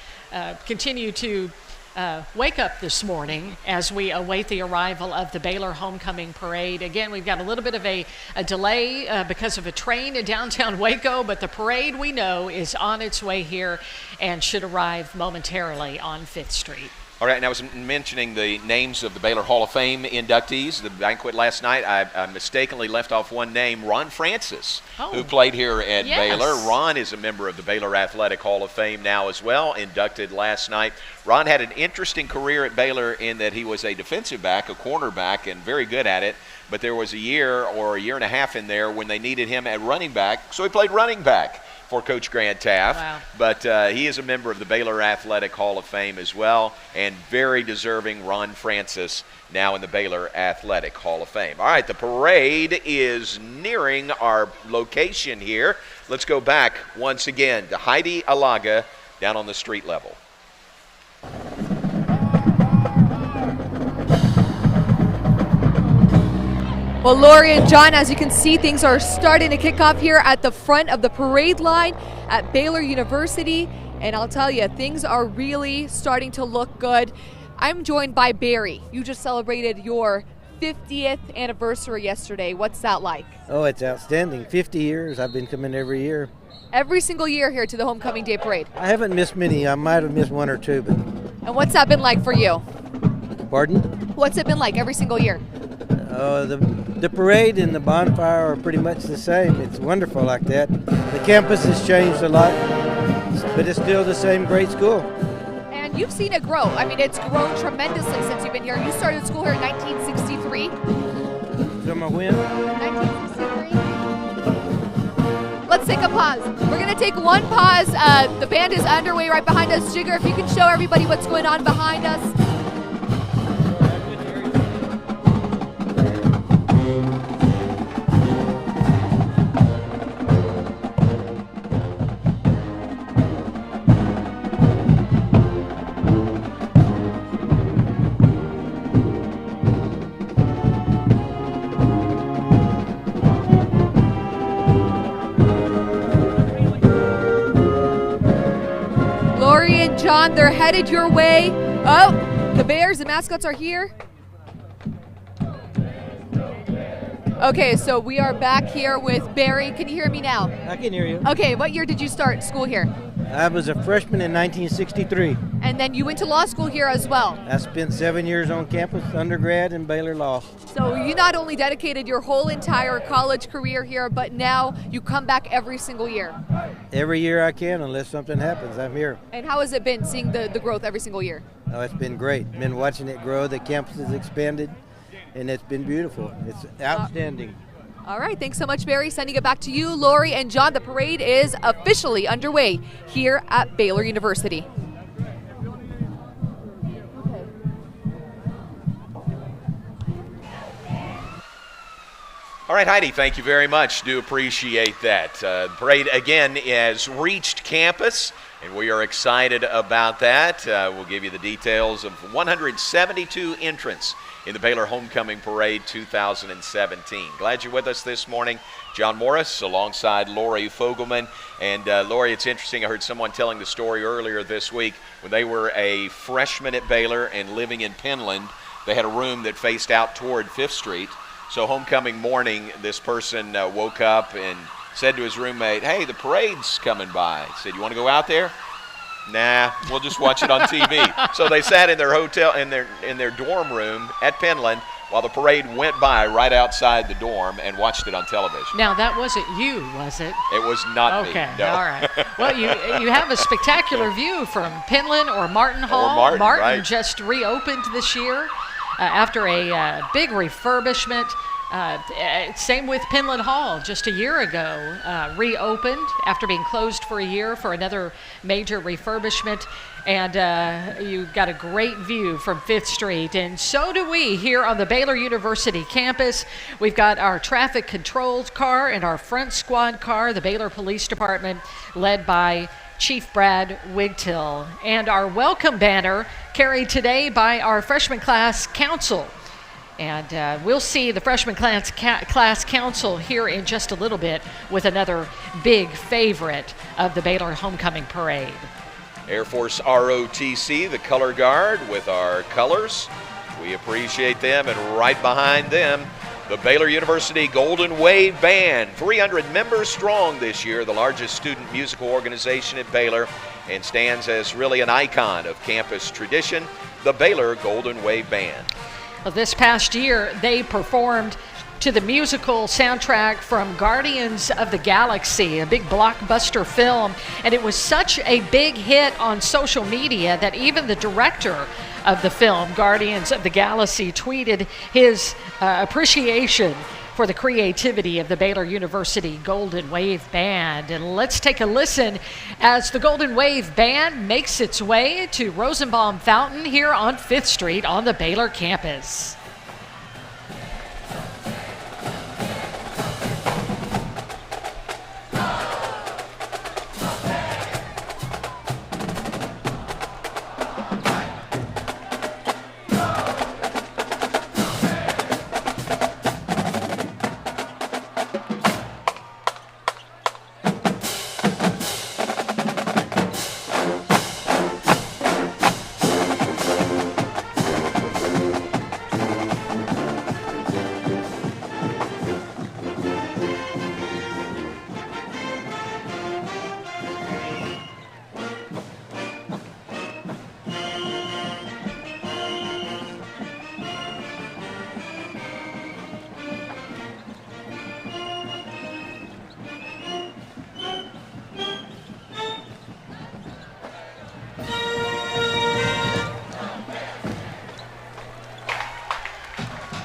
continue to wake up this morning as we await the arrival of the Baylor Homecoming Parade. Again, we've got a little bit of a delay because of a train in downtown Waco, but the parade we know is on its way here and should arrive momentarily on 5th Street. All right, and I was mentioning the names of the Baylor Hall of Fame inductees. The banquet last night, I mistakenly left off one name, Ron Francis, who played here at Baylor. Ron is a member of the Baylor Athletic Hall of Fame now as well, inducted last night. Ron had an interesting career at Baylor in that he was a defensive back, a cornerback, and very good at it. But there was a year or a year and a half in there when they needed him at running back, so he played running back for Coach Grant Taft. Wow. But he is a member of the Baylor Athletic Hall of Fame as well, and very deserving Ron Francis now in the Baylor Athletic Hall of Fame. All right, the parade is nearing our location here. Let's go back once again to Heidi Alagha down on the street level. Well, Lori and John, as you can see, things are starting to kick off here at the front of the parade line at Baylor University. And I'll tell you, things are really starting to look good. I'm joined by Barry. You just celebrated your 50th anniversary yesterday. What's that like? Oh, it's outstanding. 50 years. I've been coming every year. Every single year here to the Homecoming Day Parade. I haven't missed many. I might have missed one or two, but... And what's that been like for you? Pardon? What's it been like every single year? The parade and the bonfire are pretty much the same. It's wonderful like that. The campus has changed a lot, but it's still the same great school. And you've seen it grow. I mean, it's grown tremendously since you've been here. You started school here in 1963. From a when? 1963. Let's take a pause. We're going to take one pause. The band is underway right behind us. Jigger, if you can show everybody what's going on behind us. John, they're headed your way. Oh, the Bears, the mascots are here. Okay, so we are back here with Barry. Can you hear me now? I can hear you. Okay, what year did you start school here? I was a freshman in 1963. And then you went to law school here as well. I spent 7 years on campus, undergrad in Baylor Law. So you not only dedicated your whole entire college career here, but now you come back every single year. Every year I can, unless something happens, I'm here. And how has it been seeing the growth every single year? Oh, it's been great. Been watching it grow. The campus has expanded, and it's been beautiful. It's outstanding. All right, thanks so much, Barry. Sending it back to you, Lori and John. The parade is officially underway here at Baylor University. All right, Heidi, thank you very much. Do appreciate that. The parade, again, has reached campus, and we are excited about that. We'll give you the details of 172 entrants in the Baylor Homecoming Parade 2017. Glad you're with us this morning. John Morris alongside Lori Fogelman. And Lori, it's interesting, I heard someone telling the story earlier this week when they were a freshman at Baylor and living in Penland. They had a room that faced out toward 5th Street. So homecoming morning, this person woke up and said to his roommate, "Hey, the parade's coming by." He said, "You want to go out there?" "Nah, we'll just watch it on TV." So they sat in their hotel, in their dorm room at Penland while the parade went by right outside the dorm and watched it on television. Now, that wasn't you, was it? It was not me. Okay, no. all right. Well, you have a spectacular view from Penland or Martin Hall. Martin, right. Just reopened this year after a big refurbishment. Same with Penland Hall just a year ago, reopened after being closed for a year for another major refurbishment. And you got a great view from 5th Street. And so do we here on the Baylor University campus. We've got our traffic controlled car and our front squad car, the Baylor Police Department, led by Chief Brad Wigtill. And our welcome banner carried today by our freshman class council. And we'll see the freshman class council here in just a little bit with another big favorite of the Baylor Homecoming Parade. Air Force ROTC, the color guard with our colors. We appreciate them. And right behind them, the Baylor University Golden Wave Band, 300 members strong this year, the largest student musical organization at Baylor, and stands as really an icon of campus tradition, the Baylor Golden Wave Band. Well, this past year, they performed to the musical soundtrack from Guardians of the Galaxy, a big blockbuster film. And it was such a big hit on social media that even the director of the film, Guardians of the Galaxy, tweeted his appreciation for the creativity of the Baylor University Golden Wave Band. And let's take a listen as the Golden Wave Band makes its way to Rosenbaum Fountain here on 5th Street on the Baylor campus.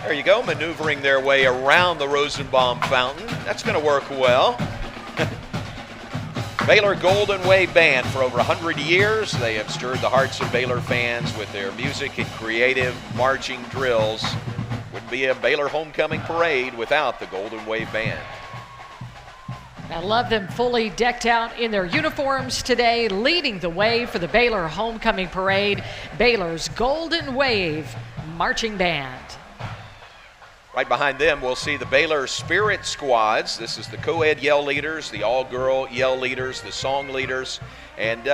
There you go, maneuvering their way around the Rosenbaum Fountain. That's going to work well. Baylor Golden Wave Band for over 100 years. They have stirred the hearts of Baylor fans with their music and creative marching drills. Wouldn't be a Baylor Homecoming Parade without the Golden Wave Band. I love them fully decked out in their uniforms today, leading the way for the Baylor Homecoming Parade, Baylor's Golden Wave Marching Band. Right behind them, we'll see the Baylor Spirit Squads. This is the co-ed yell leaders, the all-girl yell leaders, the song leaders, and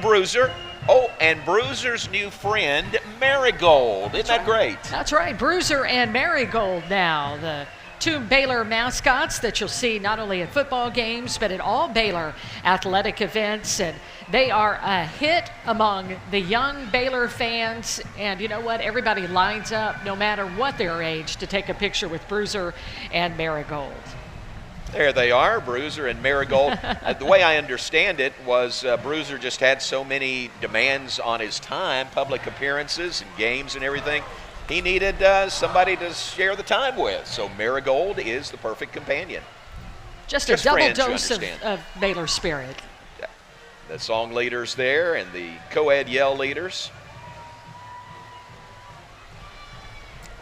Bruiser. Oh, and Bruiser's new friend, Marigold. Isn't that great? That's right, Bruiser and Marigold now, the two Baylor mascots that you'll see not only at football games, but at all Baylor athletic events. And they are a hit among the young Baylor fans. And you know what? Everybody lines up, no matter what their age, to take a picture with Bruiser and Marigold. There they are, Bruiser and Marigold. The way I understand it was Bruiser just had so many demands on his time, public appearances and games and everything. He needed somebody to share the time with. So Marigold is the perfect companion. Just a double dose of Baylor spirit. Yeah. The song leaders there and the co-ed yell leaders.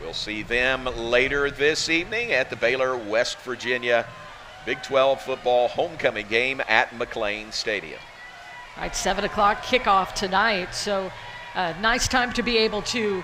We'll You'll see them later this evening at the Baylor West Virginia Big 12 football homecoming game at McLean Stadium. All right, 7 o'clock kickoff tonight. So nice time to be able to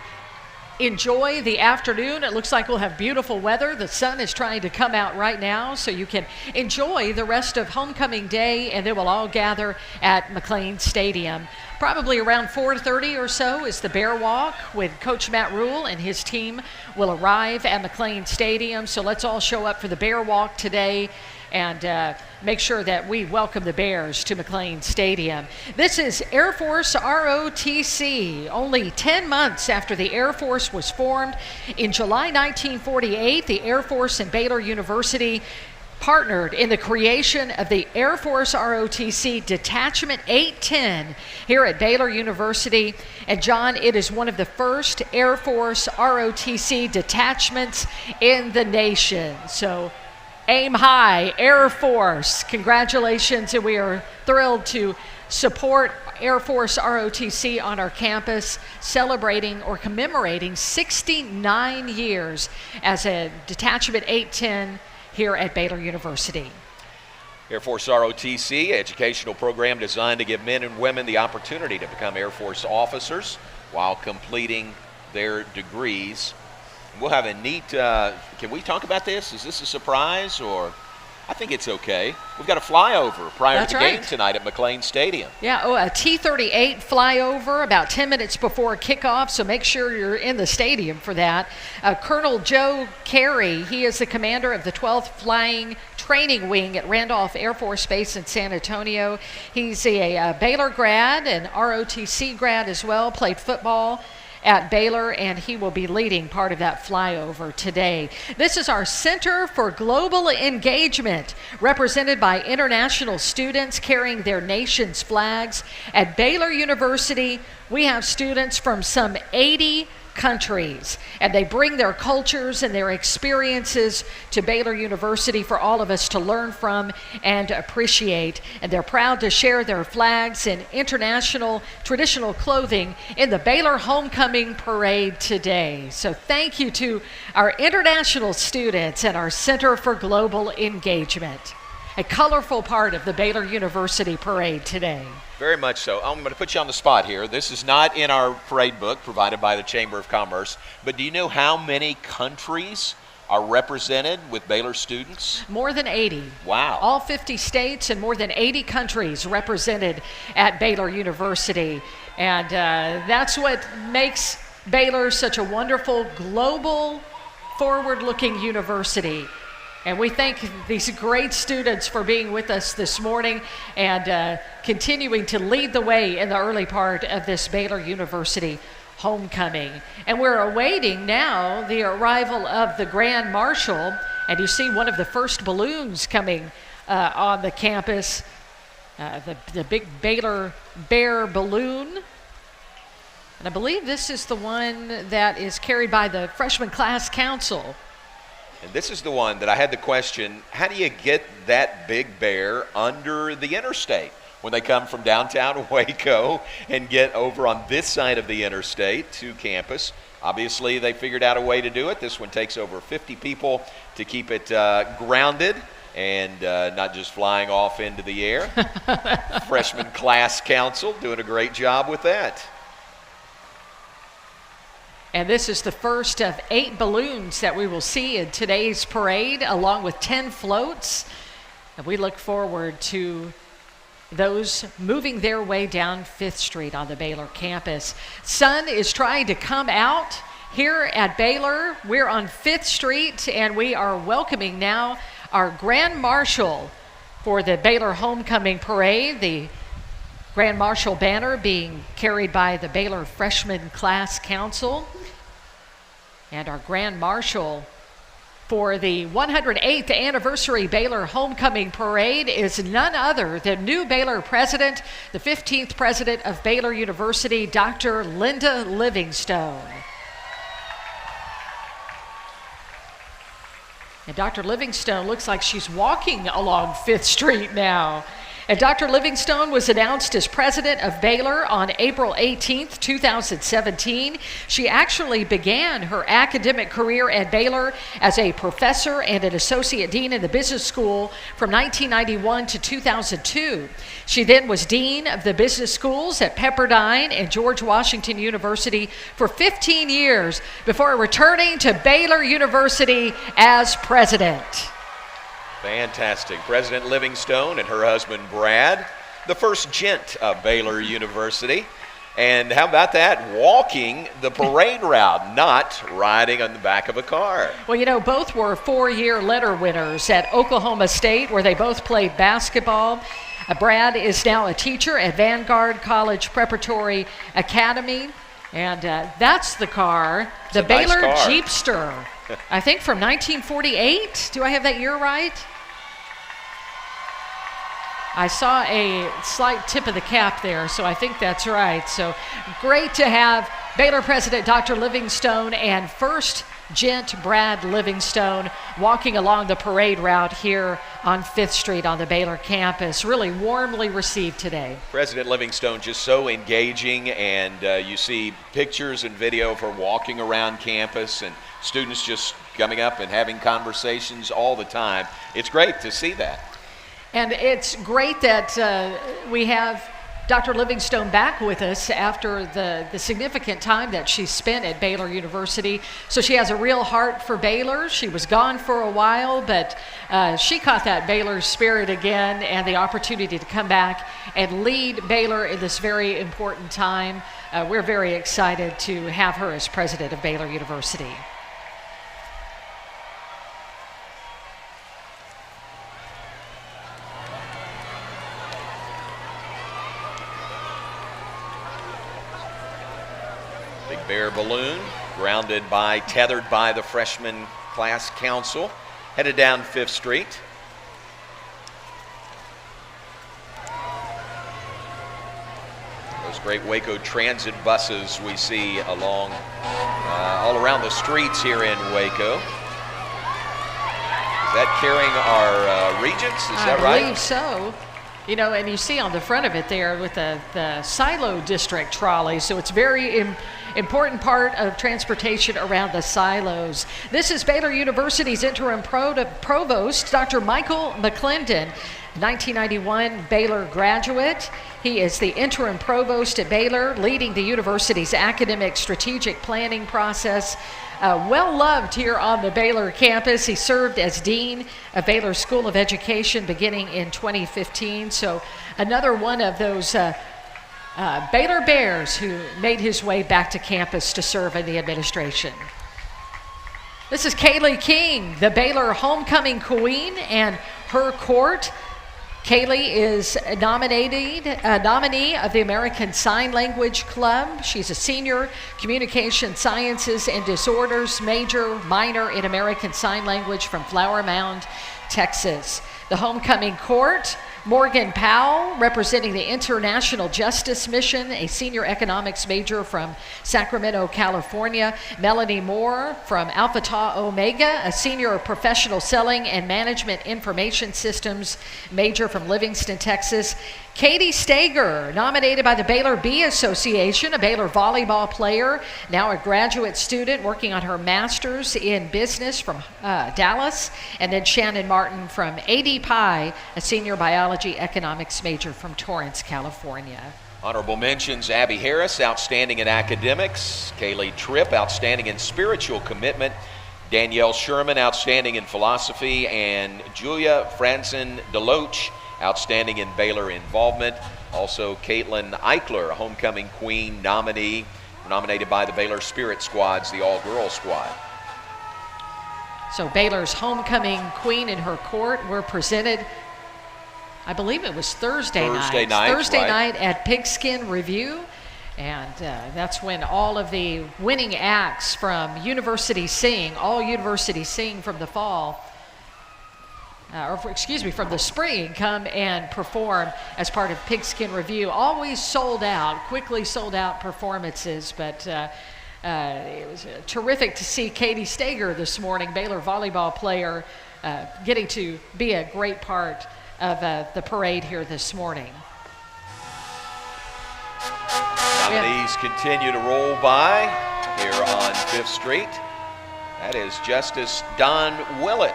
enjoy the afternoon. It looks like we'll have beautiful weather. The sun is trying to come out right now, so you can enjoy the rest of homecoming day, and then we'll all gather at McLean Stadium. Probably around 4:30 or so is the Bear Walk, when Coach Matt Rule and his team will arrive at McLean Stadium. So let's all show up for the Bear Walk today and make sure that we welcome the Bears to McLean Stadium. This is Air Force ROTC. Only 10 months after the Air Force was formed in July 1948, the Air Force and Baylor University partnered in the creation of the Air Force ROTC Detachment 810 here at Baylor University. And John, it is one of the first Air Force ROTC detachments in the nation. So aim high, Air Force. Congratulations, and we are thrilled to support Air Force ROTC on our campus, celebrating or commemorating 69 years as a Detachment 810 here at Baylor University. Air Force ROTC, educational program designed to give men and women the opportunity to become Air Force officers while completing their degrees. We'll have a neat, can we talk about this? Is this a surprise, or? I think it's okay. We've got a flyover prior to the game tonight at McLean Stadium. Yeah, a T-38 flyover about 10 minutes before kickoff, so make sure you're in the stadium for that. Colonel Joe Carey, he is the commander of the 12th Flying Training Wing at Randolph Air Force Base in San Antonio. He's a Baylor grad, an ROTC grad as well, played football at Baylor, and he will be leading part of that flyover today. This is our Center for Global Engagement, represented by international students carrying their nation's flags. At Baylor University, we have students from some 80 countries, and they bring their cultures and their experiences to Baylor University for all of us to learn from and appreciate. And they're proud to share their flags in international traditional clothing in the Baylor Homecoming Parade today. So thank you to our international students and our Center for Global Engagement. A colorful part of the Baylor University Parade today. Very much so. I'm going to put you on the spot here. This is not in our parade book provided by the Chamber of Commerce, but do you know how many countries are represented with Baylor students? More than 80. Wow. All 50 states and more than 80 countries represented at Baylor University. And that's what makes Baylor such a wonderful, global, forward-looking university. And we thank these great students for being with us this morning and continuing to lead the way in the early part of this Baylor University homecoming. And we're awaiting now the arrival of the Grand Marshal. And you see one of the first balloons coming on the campus, the big Baylor Bear balloon. And I believe this is the one that is carried by the freshman class council. And this is the one that I had the question, how do you get that big bear under the interstate when they come from downtown Waco and get over on this side of the interstate to campus? Obviously, they figured out a way to do it. This one takes over 50 people to keep it grounded and not just flying off into the air. Freshman class council doing a great job with that. And this is the first of 8 balloons that we will see in today's parade, along with 10 floats. And we look forward to those moving their way down 5th Street on the Baylor campus. Sun is trying to come out here at Baylor. We're on 5th Street, and we are welcoming now our Grand Marshal for the Baylor Homecoming Parade. The Grand Marshal banner being carried by the Baylor Freshman Class Council. And our Grand Marshal for the 108th anniversary Baylor Homecoming Parade is none other than new Baylor president, the 15th president of Baylor University, Dr. Linda Livingstone. And Dr. Livingstone looks like she's walking along 5th Street now. And Dr. Livingstone was announced as president of Baylor on April 18th, 2017. She actually began her academic career at Baylor as a professor and an associate dean in the business school from 1991 to 2002. She then was dean of the business schools at Pepperdine and George Washington University for 15 years before returning to Baylor University as president. Fantastic. President Livingstone and her husband Brad, the first gent of Baylor University. And how about that? Walking the parade route, not riding on the back of a car. Well, you know, both were four-year letter winners at Oklahoma State, where they both played basketball. Brad is now a teacher at Vanguard College Preparatory Academy. And that's the car, the Baylor Jeepster. I think from 1948. Do I have that year right? I saw a slight tip of the cap there, so I think that's right. So great to have Baylor President Dr. Livingstone and first gent Brad Livingstone walking along the parade route here on 5th Street on the Baylor campus. Really warmly received today. President Livingstone just so engaging, and you see pictures and video of her walking around campus and students just coming up and having conversations all the time. It's great to see that. And it's great that we have Dr. Livingstone back with us after the significant time that she spent at Baylor University. So she has a real heart for Baylor. She was gone for a while, but she caught that Baylor spirit again and the opportunity to come back and lead Baylor in this very important time. We're very excited to have her as president of Baylor University. Bear balloon, tethered by the freshman class council, headed down 5th Street. Those great Waco transit buses we see along all around the streets here in Waco. Is that carrying our regents? Is that right? I believe so. You know, and you see on the front of it there with the Silo District trolley, so it's very important part of transportation around the silos. This is Baylor University's interim provost, Dr. Michael McClendon, 1991 Baylor graduate. He is the interim provost at Baylor, leading the university's academic strategic planning process. Well loved here on the Baylor campus. He served as dean of Baylor School of Education beginning in 2015. So another one of those Baylor Bears who made his way back to campus to serve in the administration. This is Kaylee King, the Baylor Homecoming Queen, and her court. Kaylee is a nominee of the American Sign Language Club. She's a senior communication sciences and disorders minor in American Sign Language from Flower Mound, Texas. The homecoming court, Morgan Powell, representing the International Justice Mission, a senior economics major from Sacramento, California. Melanie Moore from Alpha Tau Omega, a senior professional selling and management information systems major from Livingston, Texas. Katie Stager, nominated by the Baylor Bee Association, a Baylor volleyball player, now a graduate student working on her master's in business from Dallas. And then Shannon Martin from AD Pi, a senior biology economics major from Torrance, California. Honorable mentions: Abby Harris, outstanding in academics; Kaylee Tripp, outstanding in spiritual commitment; Danielle Sherman, outstanding in philosophy; and Julia Franzen Deloach, outstanding in Baylor involvement. Also, Caitlin Eichler, a homecoming queen nominee, nominated by the Baylor Spirit Squads, the all-girl squad. So Baylor's homecoming queen and her court were presented, I believe it was Thursday night at Pigskin Review. And that's when all of the winning acts from all University Sing from the fall, from the spring, come and perform as part of Pigskin Review. Always quickly sold out performances, but it was terrific to see Katie Stager this morning, Baylor volleyball player, getting to be a great part of the parade here this morning. Nominees continue to roll by here on 5th Street. That is Justice Don Willett.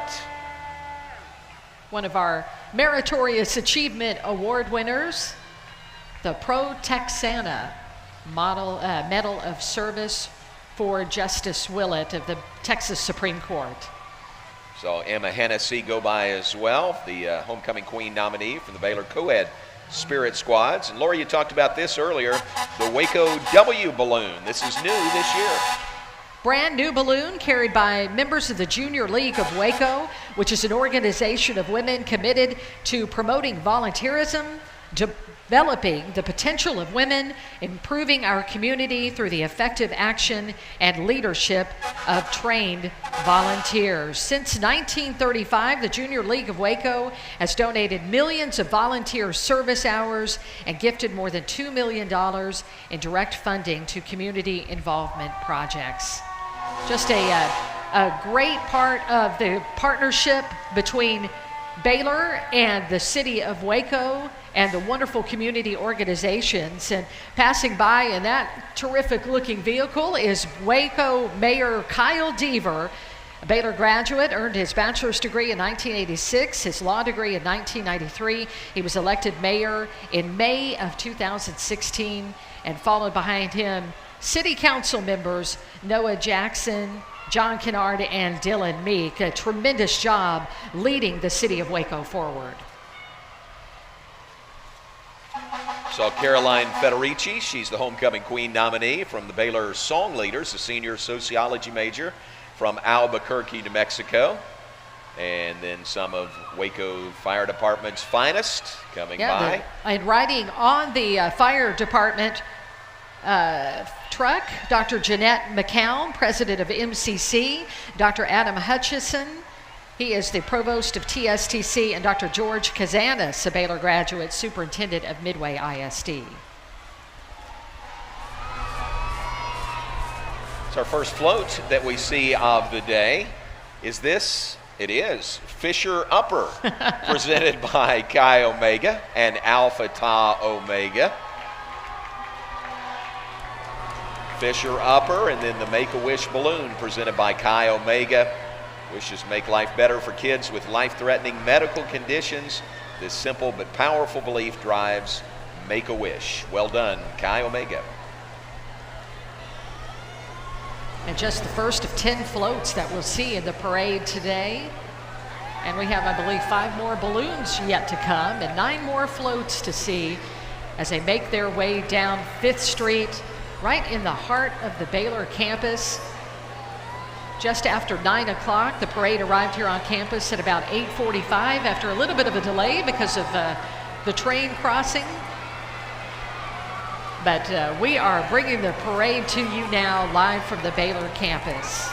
One of our Meritorious Achievement Award winners, the Pro Texana Medal of Service for Justice Willett of the Texas Supreme Court. So Emma Hennessy go by as well, the homecoming queen nominee from the Baylor Co-Ed Spirit Squads. And Lori, you talked about this earlier, the Waco W balloon. This is new this year. Brand new balloon carried by members of the Junior League of Waco, which is an organization of women committed to promoting volunteerism, developing the potential of women, improving our community through the effective action and leadership of trained volunteers. Since 1935, the Junior League of Waco has donated millions of volunteer service hours and gifted more than $2 million in direct funding to community involvement projects. Just a great part of the partnership between Baylor and the city of Waco and the wonderful community organizations. And passing by in that terrific looking vehicle is Waco Mayor Kyle Deaver, a Baylor graduate, earned his bachelor's degree in 1986, his law degree in 1993. He was elected mayor in May of 2016, and followed behind him city council members Noah Jackson, John Kennard, and Dylan Meek. A tremendous job leading the city of Waco forward. So Caroline Federici, she's the homecoming queen nominee from the Baylor Song Leaders, a senior sociology major from Albuquerque, New Mexico. And then some of Waco Fire Department's finest coming by. And riding on the fire department truck, Dr. Jeanette McCown, president of MCC, Dr. Adam Hutchison, he is the provost of TSTC, and Dr. George Kazanis, a Baylor graduate, superintendent of Midway ISD. It's our first float that we see of the day. Is this? It is Fisher Upper, presented by Chi Omega and Alpha Tau Omega. Fisher Upper, and then the Make-A-Wish balloon presented by Chi Omega. Wishes make life better for kids with life-threatening medical conditions. This simple but powerful belief drives Make-A-Wish. Well done, Chi Omega. And just the first of 10 floats that we'll see in the parade today. And we have, I believe, 5 more balloons yet to come and 9 more floats to see as they make their way down 5th Street, right in the heart of the Baylor campus. Just after 9 o'clock, the parade arrived here on campus at about 8:45 after a little bit of a delay because of the train crossing. But we are bringing the parade to you now live from the Baylor campus.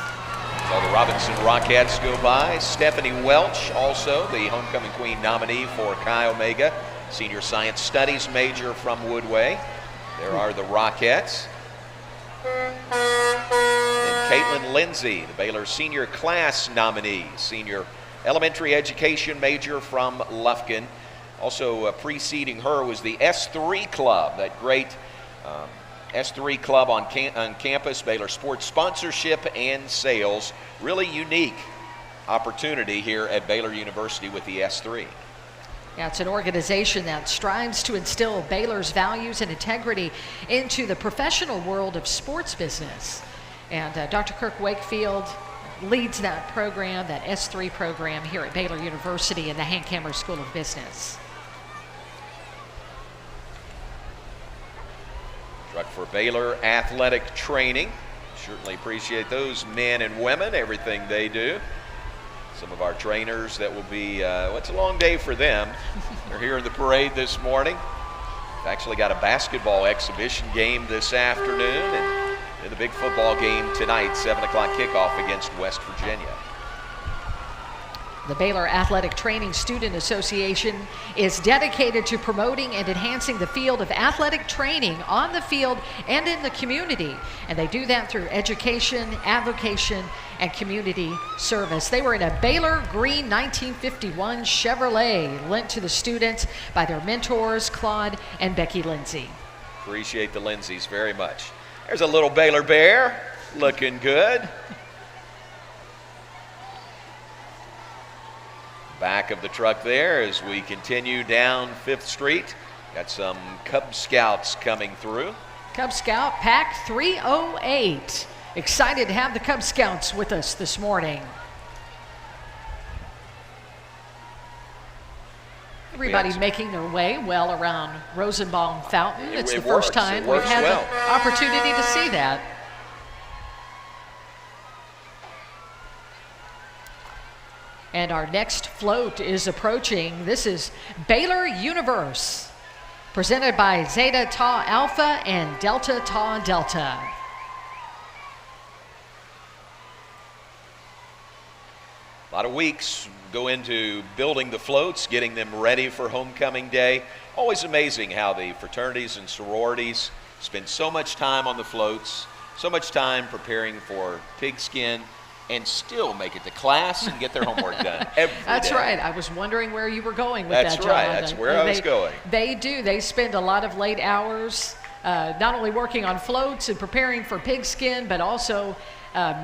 So the Robinson Rockettes go by. Stephanie Welch, also the homecoming queen nominee for Chi Omega, senior science studies major from Woodway. There are the Rockettes. And Caitlin Lindsay, the Baylor senior class nominee, senior elementary education major from Lufkin. Also preceding her was the S3 Club, that great S3 Club on campus, Baylor sports sponsorship and sales. Really unique opportunity here at Baylor University with the S3. Yeah, it's an organization that strives to instill Baylor's values and integrity into the professional world of sports business. And Dr. Kirk Wakefield leads that program, that S3 program here at Baylor University in the Hankamer School of Business. Truck for Baylor Athletic Training. Certainly appreciate those men and women, everything they do. Some of our trainers that will be, it's a long day for them. They're here in the parade this morning. We've actually got a basketball exhibition game this afternoon, and then the big football game tonight, 7 o'clock kickoff against West Virginia. The Baylor Athletic Training Student Association is dedicated to promoting and enhancing the field of athletic training on the field and in the community. And they do that through education, advocation, and community service. They were in a Baylor Green 1951 Chevrolet lent to the students by their mentors, Claude and Becky Lindsay. Appreciate the Lindsays very much. There's a little Baylor bear looking good. Back of the truck there as we continue down 5th Street. Got some Cub Scouts coming through. Cub Scout Pack 308. Excited to have the Cub Scouts with us this morning. Everybody making their way well around Rosenbaum Fountain. It's the first time we've had the opportunity to see that. And our next float is approaching. This is Baylor Universe, presented by Zeta Tau Alpha and Delta Tau Delta. A lot of weeks go into building the floats, getting them ready for homecoming day. Always amazing how the fraternities and sororities spend so much time on the floats, so much time preparing for pigskin, and still make it to class and get their homework done every That's day. right. I was wondering where you were going with that, John. That's right. That's where I was going. They do. They spend a lot of late hours not only working on floats and preparing for pigskin, but also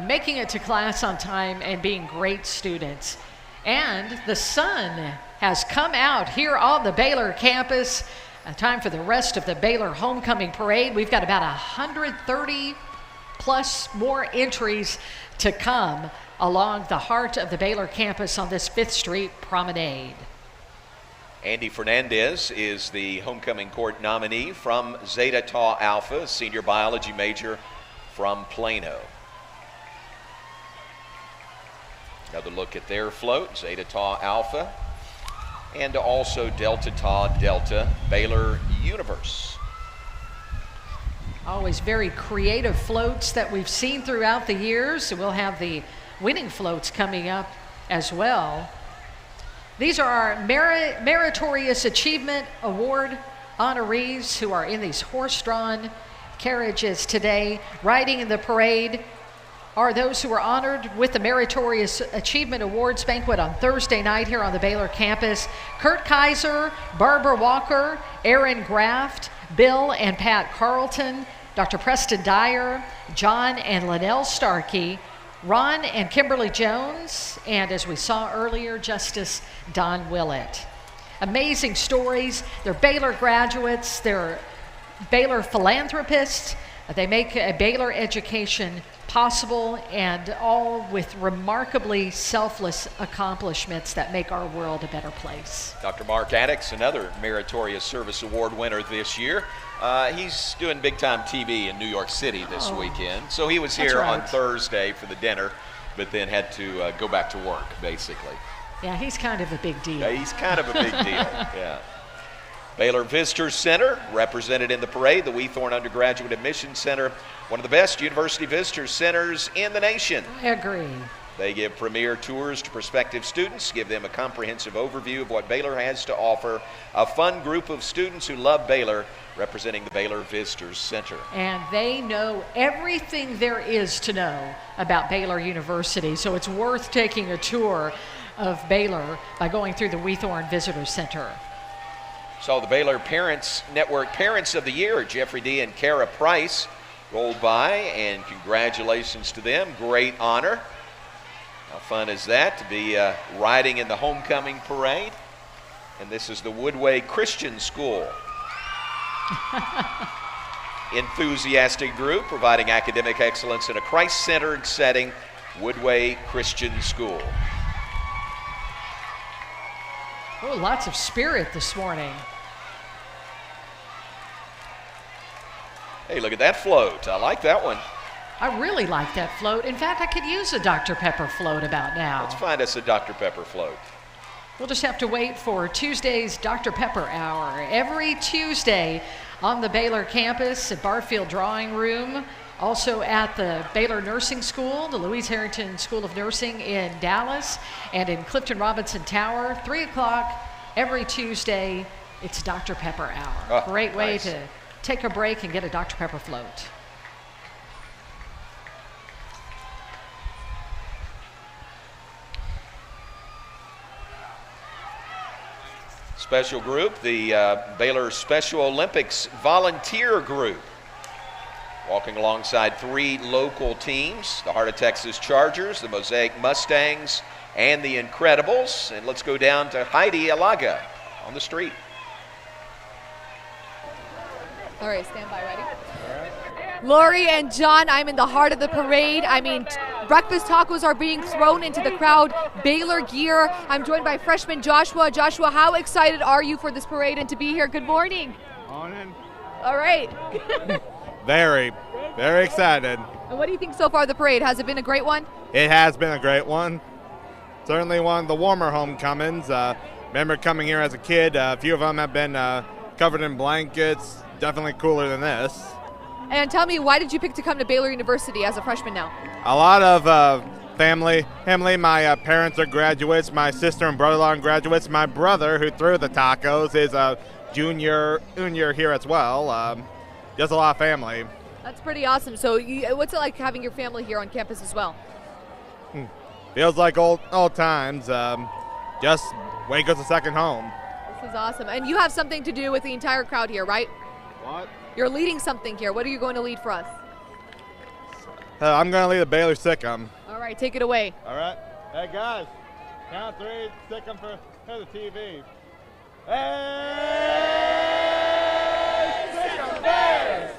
making it to class on time and being great students. And the sun has come out here on the Baylor campus. Time for the rest of the Baylor Homecoming Parade. We've got about 130 plus more entries to come along the heart of the Baylor campus on this 5th Street promenade. Andy Fernandez is the homecoming court nominee from Zeta Tau Alpha, senior biology major from Plano. Another look at their float, Zeta Tau Alpha, and also Delta Tau Delta, Baylor Universe. Always very creative floats that we've seen throughout the years. We'll have the winning floats coming up as well. These are our Meritorious Achievement Award honorees who are in these horse-drawn carriages today. Riding in the parade are those who were honored with the Meritorious Achievement Awards banquet on Thursday night here on the Baylor campus. Kurt Kaiser, Barbara Walker, Aaron Graft, Bill and Pat Carlton, Dr. Preston Dyer, John and Linnell Starkey, Ron and Kimberly Jones, and as we saw earlier, Justice Don Willett. Amazing stories. They're Baylor graduates. They're Baylor philanthropists. They make a Baylor education possible, and all with remarkably selfless accomplishments that make our world a better place. Dr. Mark Addix, another Meritorious Service Award winner this year. He's doing big-time TV in New York City this weekend. So he was here on Thursday for the dinner, but then had to go back to work, basically. Yeah, he's kind of a big deal. Yeah, he's kind of a big deal, yeah. Baylor Visitors Center, represented in the parade, the Wheathorne Undergraduate Admissions Center, one of the best university visitor centers in the nation. I agree. They give premier tours to prospective students, give them a comprehensive overview of what Baylor has to offer. A fun group of students who love Baylor, representing the Baylor Visitors Center. And they know everything there is to know about Baylor University, so it's worth taking a tour of Baylor by going through the Wheathorne Visitor Center. So the Baylor Parents Network Parents of the Year, Jeffrey D. and Kara Price, rolled by, and congratulations to them. Great honor. How fun is that to be riding in the homecoming parade? And this is the Woodway Christian School. Enthusiastic group providing academic excellence in a Christ-centered setting, Woodway Christian School. Oh, lots of spirit this morning. Hey, look at that float. I like that one. I really like that float. In fact, I could use a Dr. Pepper float about now. Let's find us a Dr. Pepper float. We'll just have to wait for Tuesday's Dr. Pepper Hour. Every Tuesday on the Baylor campus at Barfield Drawing Room, Also at the Baylor Nursing School, the Louise Harrington School of Nursing in Dallas, and in Clifton Robinson Tower, 3 o'clock every Tuesday. It's Dr. Pepper Hour. Oh, great way nice. to take a break and get a Dr. Pepper float. Special group, the Baylor Special Olympics volunteer group. Walking alongside 3 local teams, the Heart of Texas Chargers, the Mosaic Mustangs, and the Incredibles. And let's go down to Heidi Alagha on the street. All right, stand by, ready? Lori and John, I'm in the heart of the parade. I mean, breakfast tacos are being thrown into the crowd. Baylor gear. I'm joined by freshman Joshua. Joshua, how excited are you for this parade and to be here? Good morning. Morning. All right. Very, very excited. And what do you think so far of the parade? Has it been a great one? It has been a great one. Certainly one of the warmer homecomings. Remember coming here as a kid, a few of them have been covered in blankets. Definitely cooler than this. And tell me, why did you pick to come to Baylor University as a freshman now? A lot of family. My parents are graduates. My sister and brother-in-law are graduates. My brother, who threw the tacos, is a junior here as well. Just a lot of family. That's pretty awesome. So what's it like having your family here on campus as well? Feels like old times. Just Waco's a second home. This is awesome. And you have something to do with the entire crowd here, right? What? You're leading something here. What are you going to lead for us? I'm going to lead the Baylor Sick'em. All right, take it away. All right. Hey, guys. Count 3. Sick'em for the TV. Hey! Sick'em Bears!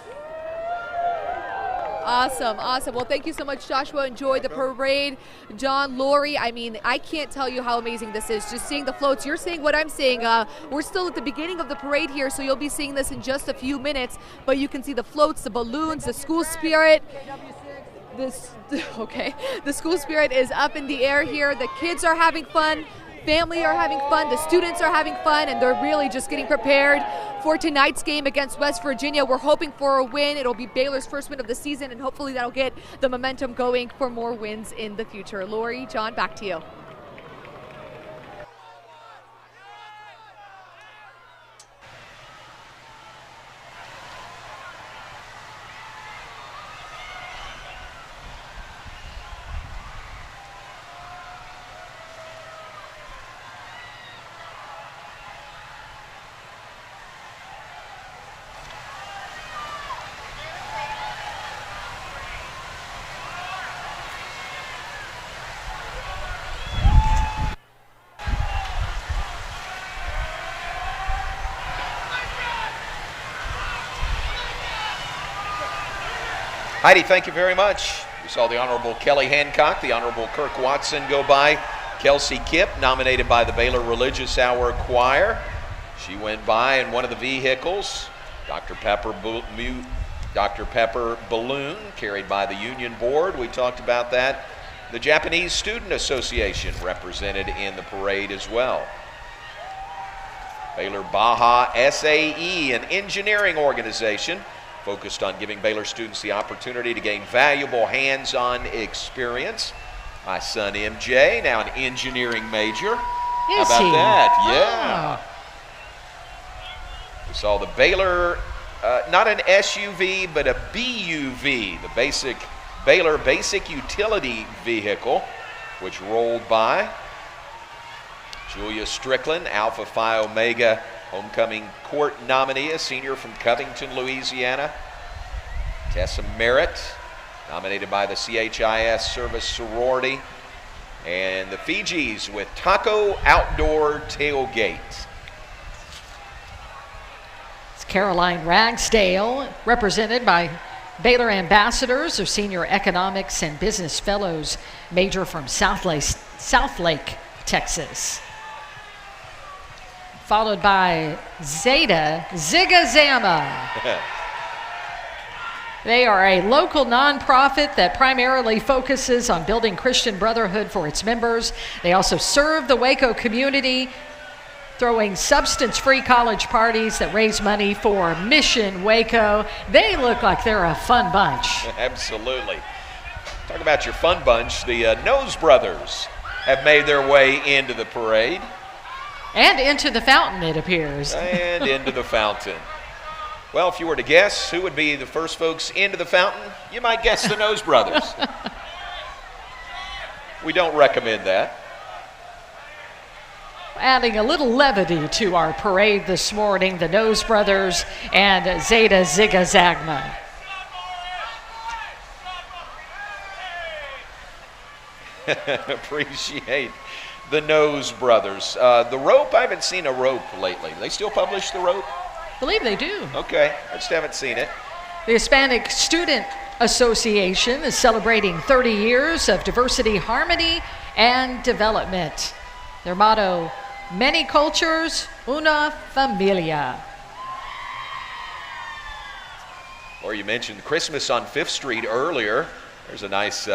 Awesome, awesome. Well, thank you so much, Joshua. Enjoy the parade. John, Lori, I mean, I can't tell you how amazing this is. Just seeing the floats. You're seeing what I'm seeing. We're still at the beginning of the parade here, so you'll be seeing this in just a few minutes. But you can see the floats, the balloons, the school spirit. The school spirit is up in the air here. The kids are having fun. Family are having fun. The students are having fun, and they're really just getting prepared for tonight's game against West Virginia. We're hoping for a win. It'll be Baylor's first win of the season, and hopefully that'll get the momentum going for more wins in the future. Lori, John, back to you. Heidi, thank you very much. We saw the Honorable Kelly Hancock, the Honorable Kirk Watson go by. Kelsey Kipp, nominated by the Baylor Religious Hour Choir. She went by in one of the vehicles. Dr. Pepper Balloon, carried by the Union Board. We talked about that. The Japanese Student Association represented in the parade as well. Baylor Baja SAE, an engineering organization focused on giving Baylor students the opportunity to gain valuable hands-on experience. My son MJ, now an engineering major. How about that? Yeah. We saw the Baylor, not an SUV, but a BUV, the Baylor Basic Utility Vehicle, which rolled by. Julia Strickland, Alpha Phi Omega homecoming court nominee, a senior from Covington, Louisiana. Tessa Merritt, nominated by the CHIS Service Sorority. And the Fijis with Taco Outdoor Tailgate. It's Caroline Ragsdale, represented by Baylor Ambassadors, or Senior Economics and Business Fellows major from South Lake, Texas. Followed by Zeta Zigazama. They are a local nonprofit that primarily focuses on building Christian brotherhood for its members. They also serve the Waco community throwing substance-free college parties that raise money for Mission Waco. They look like they're a fun bunch. Absolutely. Talk about your fun bunch. The Nose Brothers have made their way into the parade. And into the fountain, it appears. And into the fountain. Well, if you were to guess who would be the first folks into the fountain, you might guess the Nose Brothers. We don't recommend that. Adding a little levity to our parade this morning, the Nose Brothers and Zeta Zigga Zagma. Appreciate the Nose Brothers. The rope, I haven't seen a rope lately. They still publish the rope? I believe they do. Okay, I just haven't seen it. The Hispanic Student Association is celebrating 30 years of diversity, harmony, and development. Their motto, many cultures, una familia. Or you mentioned Christmas on 5th Street earlier. There's a nice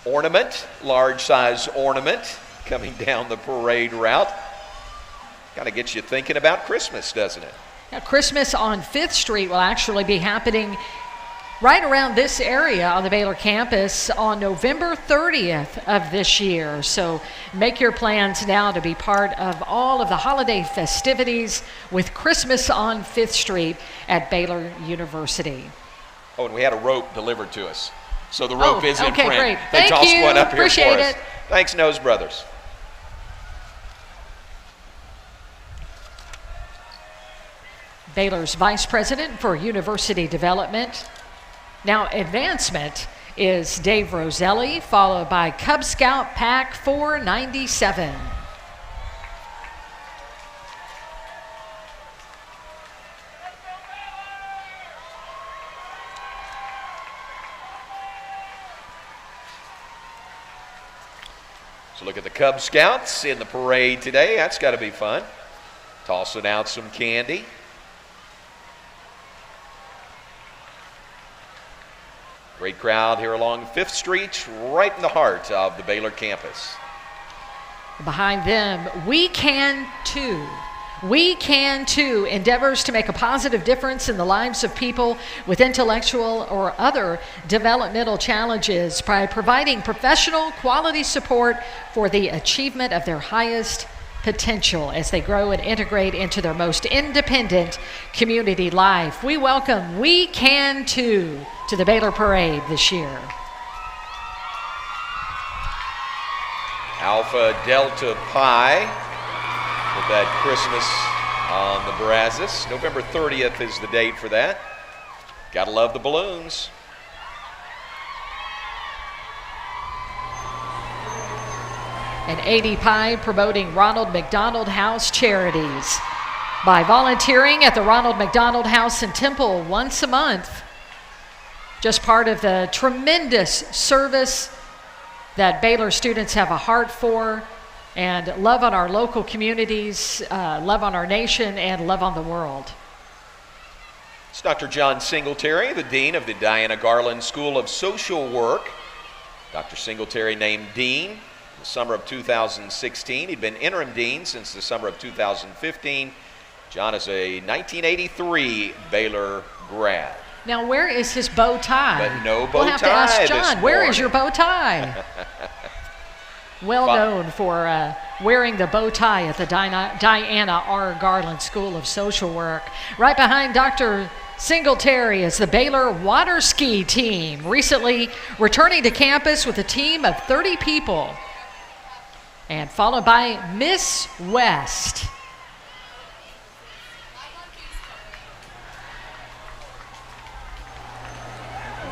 ornament, large size ornament coming down the parade route. Kind of gets you thinking about Christmas, doesn't it? Now, Christmas on 5th Street will actually be happening right around this area on the Baylor campus on November 30th of this year. So make your plans now to be part of all of the holiday festivities with Christmas on 5th Street at Baylor University. Oh, and we had a rope delivered to us. So the rope is in okay, print. Great. They Thank tossed you. one up here Appreciate for us. it. Thanks, Nose Brothers. Baylor's Vice President for University Development. Now, advancement is Dave Roselli, followed by Cub Scout Pack 497. So look at the Cub Scouts in the parade today. That's got to be fun. Tossing out some candy. Great crowd here along 5th Street, right in the heart of the Baylor campus. Behind them, We Can Too. We Can Too endeavors to make a positive difference in the lives of people with intellectual or other developmental challenges by providing professional quality support for the achievement of their highest potential as they grow and integrate into their most independent community life. We welcome We Can Too to the Baylor Parade this year. Alpha Delta Pi with that Christmas on the Brazos. November 30th is the date for that. Gotta love the balloons. And 80 Pi promoting Ronald McDonald House charities by volunteering at the Ronald McDonald House in Temple once a month. Just part of the tremendous service that Baylor students have a heart for and love on our local communities, love on our nation, and love on the world. It's Dr. John Singletary, the Dean of the Diana Garland School of Social Work. Dr. Singletary named Dean in the summer of 2016. He'd been interim Dean since the summer of 2015. John is a 1983 Baylor grad. Now, where is his bow tie? But no bow tie. We'll have to ask John, this where morning. is your bow tie? Well known for wearing the bow tie at the Diana R. Garland School of Social Work. Right behind Dr. Singletary is the Baylor water ski team, recently returning to campus with a team of 30 people. And followed by Miss West.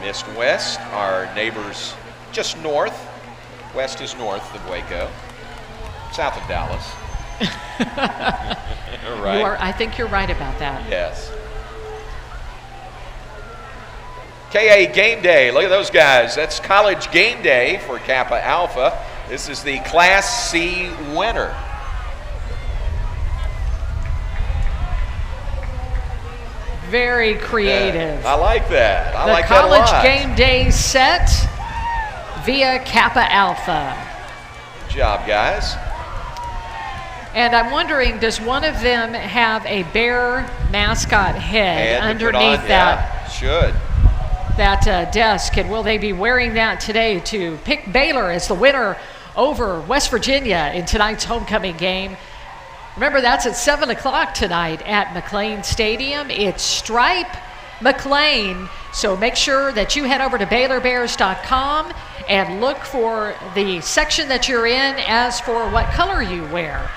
Miss West, our neighbors just north. West is north of Waco, south of Dallas. Right. I think you're right about that. Yes. KA Game Day. Look at those guys. That's college game day for Kappa Alpha. This is the Class C winner. Very creative. I like that. I the like that a college lot. game day set via Kappa Alpha. Good job, guys. And I'm wondering, does one of them have a bear mascot head underneath that? Yeah, should. That desk, and will they be wearing that today to pick Baylor as the winner over West Virginia in tonight's homecoming game? Remember, that's at 7 o'clock tonight at McLean Stadium. It's Stripe McLean, so make sure that you head over to BaylorBears.com and look for the section that you're in as for what color you wear,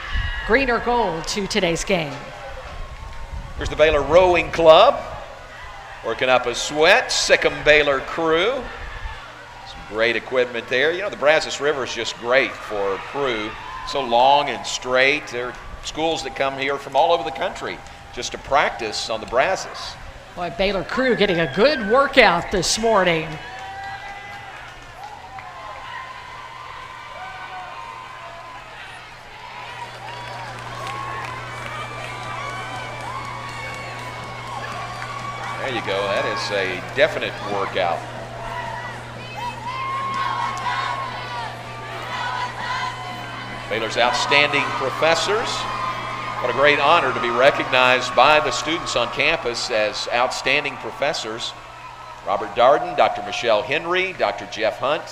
green or gold, to today's game. Here's the Baylor Rowing Club working up a sweat. Sikkim Baylor crew. Some great equipment there. You know, the Brazos River is just great for crew. So long and straight. There are schools that come here from all over the country just to practice on the Brazos. Boy, Baylor crew getting a good workout this morning. There you go. That is a definite workout. Baylor's outstanding professors. What a great honor to be recognized by the students on campus as outstanding professors. Robert Darden, Dr. Michelle Henry, Dr. Jeff Hunt,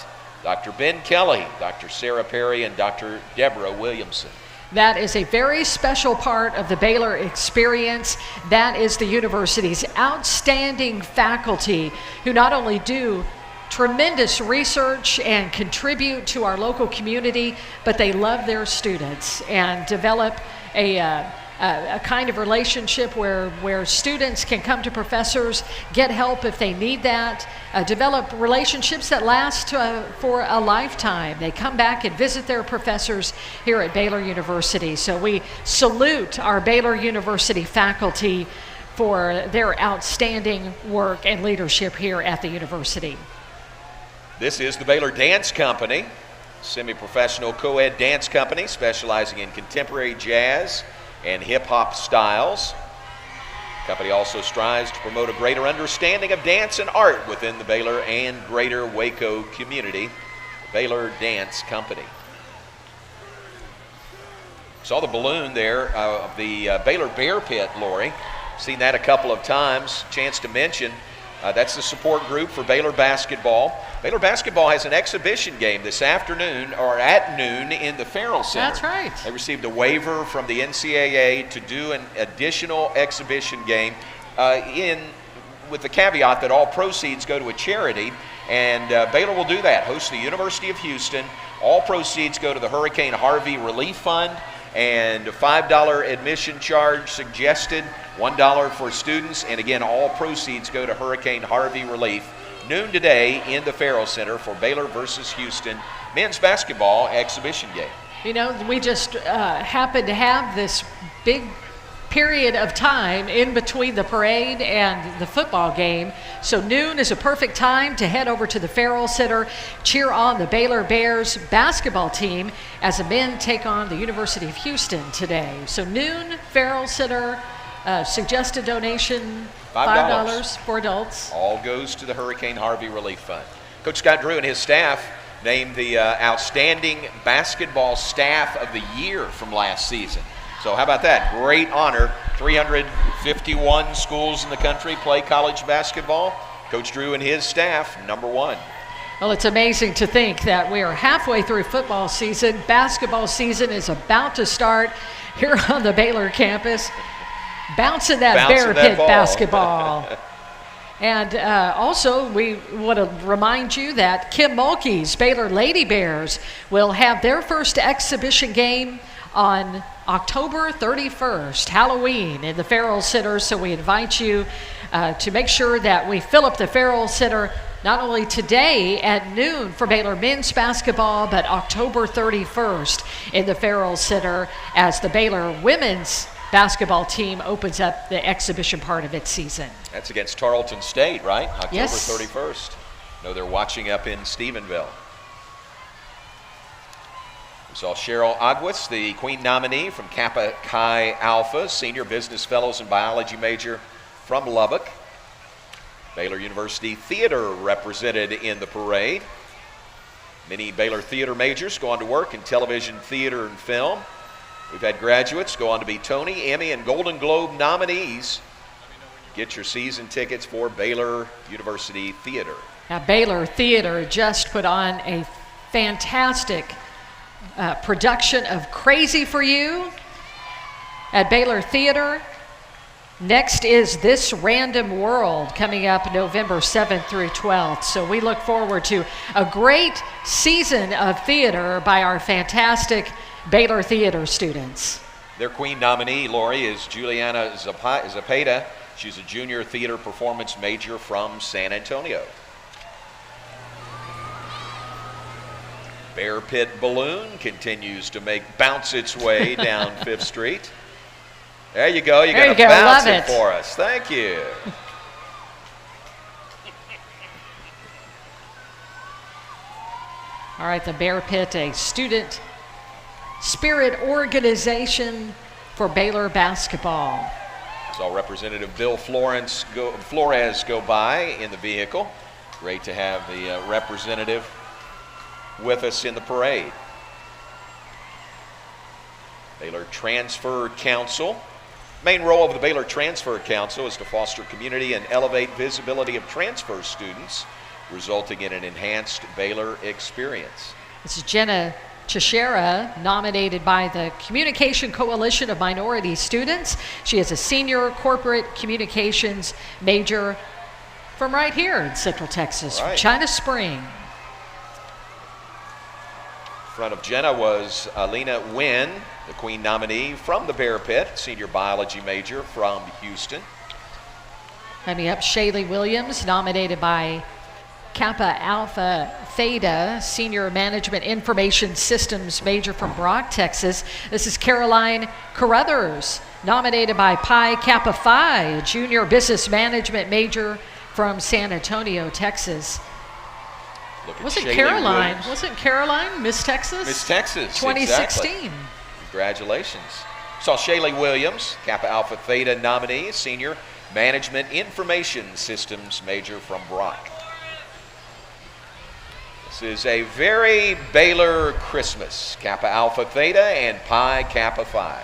Dr. Ben Kelly, Dr. Sarah Perry, and Dr. Deborah Williamson. That is a very special part of the Baylor experience. That is the university's outstanding faculty who not only do tremendous research and contribute to our local community, but they love their students and develop a kind of relationship where students can come to professors, get help if they need that, develop relationships that last for a lifetime. They come back and visit their professors here at Baylor University. So we salute our Baylor University faculty for their outstanding work and leadership here at the university. This is the Baylor Dance Company, semi-professional co-ed dance company specializing in contemporary jazz and hip-hop styles. The company also strives to promote a greater understanding of dance and art within the Baylor and greater Waco community. The Baylor Dance Company. Saw the balloon there of the Baylor Bear Pit, Lori. Seen that a couple of times. Chance to mention that's the support group for Baylor basketball. Baylor basketball has an exhibition game this afternoon, or at noon, in the Farrell Center. That's right. They received a waiver from the NCAA to do an additional exhibition game with the caveat that all proceeds go to a charity, and Baylor will do that, host the University of Houston. All proceeds go to the Hurricane Harvey Relief Fund, and a $5 admission charge suggested, $1 for students, and again, all proceeds go to Hurricane Harvey Relief. Noon today in the Farrell Center for Baylor versus Houston men's basketball exhibition game. You know, we just happen to have this big period of time in between the parade and the football game. So noon is a perfect time to head over to the Farrell Center, cheer on the Baylor Bears basketball team as the men take on the University of Houston today. So noon, Farrell Center, suggested donation, $5 for adults. All goes to the Hurricane Harvey Relief Fund. Coach Scott Drew and his staff named the Outstanding Basketball Staff of the Year from last season. So how about that? Great honor. 351 schools in the country play college basketball. Coach Drew and his staff, #1. Well, it's amazing to think that we are halfway through football season. Basketball season is about to start here on the Baylor campus. Bouncing that Bear Pit basketball. And also, we want to remind you that Kim Mulkey's Baylor Lady Bears will have their first exhibition game on October 31st, Halloween, in the Farrell Center. So we invite you to make sure that we fill up the Farrell Center not only today at noon for Baylor men's basketball, but October 31st in the Farrell Center as the Baylor women's basketball team opens up the exhibition part of its season. That's against Tarleton State, right? October Yes. 31st. No, they're watching up in Stephenville. We saw Cheryl Aguas, the Queen nominee from Kappa Chi Alpha, senior business fellows and biology major from Lubbock. Baylor University Theater represented in the parade. Many Baylor theater majors go on to work in television, theater, and film. We've had graduates go on to be Tony, Emmy, and Golden Globe nominees. Get your season tickets for Baylor University Theater. Now, Baylor Theater just put on a fantastic production of Crazy for You at Baylor Theater. Next is This Random World, coming up November 7th through 12th. So we look forward to a great season of theater by our fantastic Baylor Theater students. Their queen nominee, Lori, is Juliana Zapata. She's a junior theater performance major from San Antonio. Bear Pit Balloon continues to bounce its way down 5th Street. There you go. You're going to bounce it for us. Thank you. All right, the Bear Pit, a student spirit organization for Baylor basketball. Saw Representative Bill Flores go by in the vehicle. Great to have the representative with us in the parade. Baylor Transfer Council. Main role of the Baylor Transfer Council is to foster community and elevate visibility of transfer students, resulting in an enhanced Baylor experience. This is Jenna Cheshire, nominated by the Communication Coalition of Minority Students. She is a senior corporate communications major from right here in Central Texas, from China Spring. In front of Jenna was Alina Nguyen, the queen nominee from the Bear Pit, senior biology major from Houston. Coming up, Shaylee Williams, nominated by Kappa Alpha Theta, senior management information systems major from Brock, Texas. This is Caroline Carruthers, nominated by Pi Kappa Phi, a junior business management major from San Antonio, Texas. Wasn't Caroline Miss Texas? Miss Texas, 2016. Exactly. Congratulations. Saw Shaylee Williams, Kappa Alpha Theta nominee, senior management information systems major from Brock. This is a very Baylor Christmas. Kappa Alpha Theta and Pi Kappa Phi.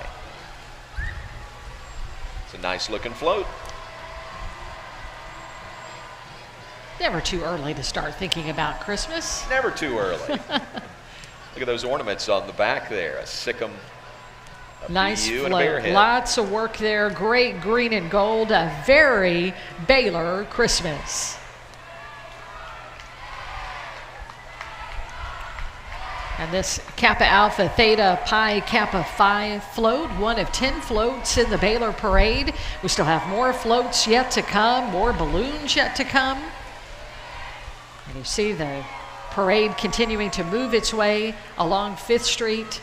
It's a nice looking float. Never too early to start thinking about Christmas. Never too early. Look at those ornaments on the back there. A sickle, a nice BU, float. and a bear head. Lots of work there. Great green and gold. A very Baylor Christmas. And this Kappa Alpha Theta Pi Kappa Phi float, one of 10 floats in the Baylor Parade. We still have more floats yet to come, more balloons yet to come. And you see the parade continuing to move its way along 5th Street,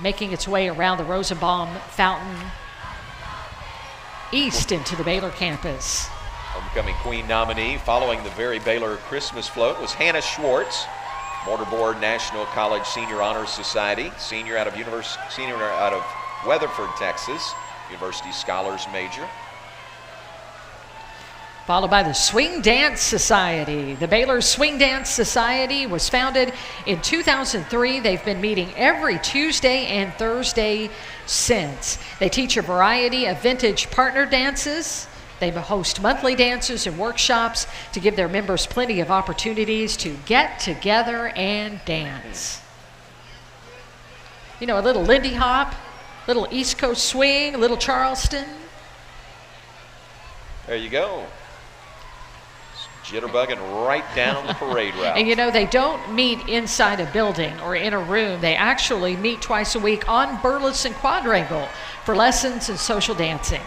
making its way around the Rosenbaum Fountain, east into the Baylor campus. Homecoming queen nominee following the very Baylor Christmas float was Hannah Schwartz, Mortarboard National College Senior Honor Society, senior out of Weatherford, Texas, University Scholars major. Followed by the Swing Dance Society. The Baylor Swing Dance Society was founded in 2003. They've been meeting every Tuesday and Thursday since. They teach a variety of vintage partner dances. They host monthly dances and workshops to give their members plenty of opportunities to get together and dance. You know, a little Lindy Hop, little East Coast swing, a little Charleston. There you go. Jitterbugging right down the parade route. And you know, they don't meet inside a building or in a room. They actually meet twice a week on Burleson Quadrangle for lessons and social dancing.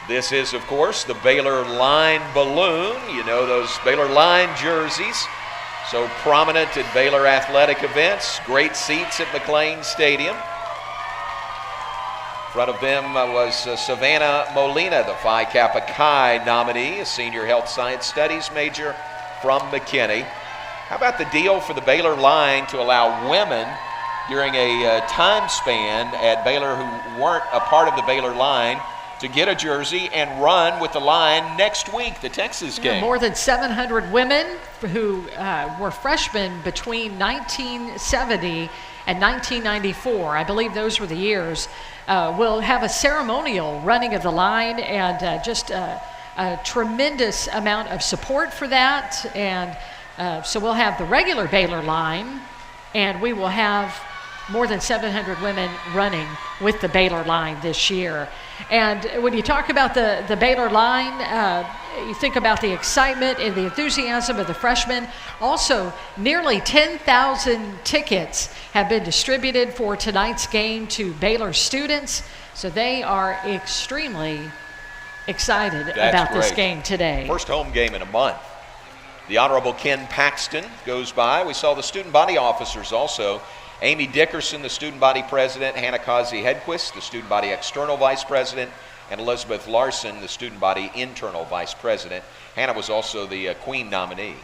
This is, of course, the Baylor Line Balloon. You know those Baylor Line jerseys, so prominent at Baylor athletic events. Great seats at McLean Stadium. In front of them was Savannah Molina, the Phi Kappa Chi nominee, a senior health science studies major from McKinney. How about the deal for the Baylor Line to allow women during a time span at Baylor who weren't a part of the Baylor Line to get a jersey and run with the line next week, the Texas game. More than 700 women who were freshmen between 1970 and 1994, I believe those were the years, will have a ceremonial running of the line, and just a tremendous amount of support for that. And so we'll have the regular Baylor line, and we will have more than 700 women running with the Baylor line this year. And when you talk about the Baylor line, you think about the excitement and the enthusiasm of the freshmen. Also, nearly 10,000 tickets have been distributed for tonight's game to Baylor students, so they are extremely excited about this game today. First home game in a month. The Honorable Ken Paxton goes by. We saw the student body officers also. Amy Dickerson, the student body president, Hannah Kazi Hedquist, the student body external vice president, and Elizabeth Larson, the student body internal vice president. Hannah was also the Queen nominee.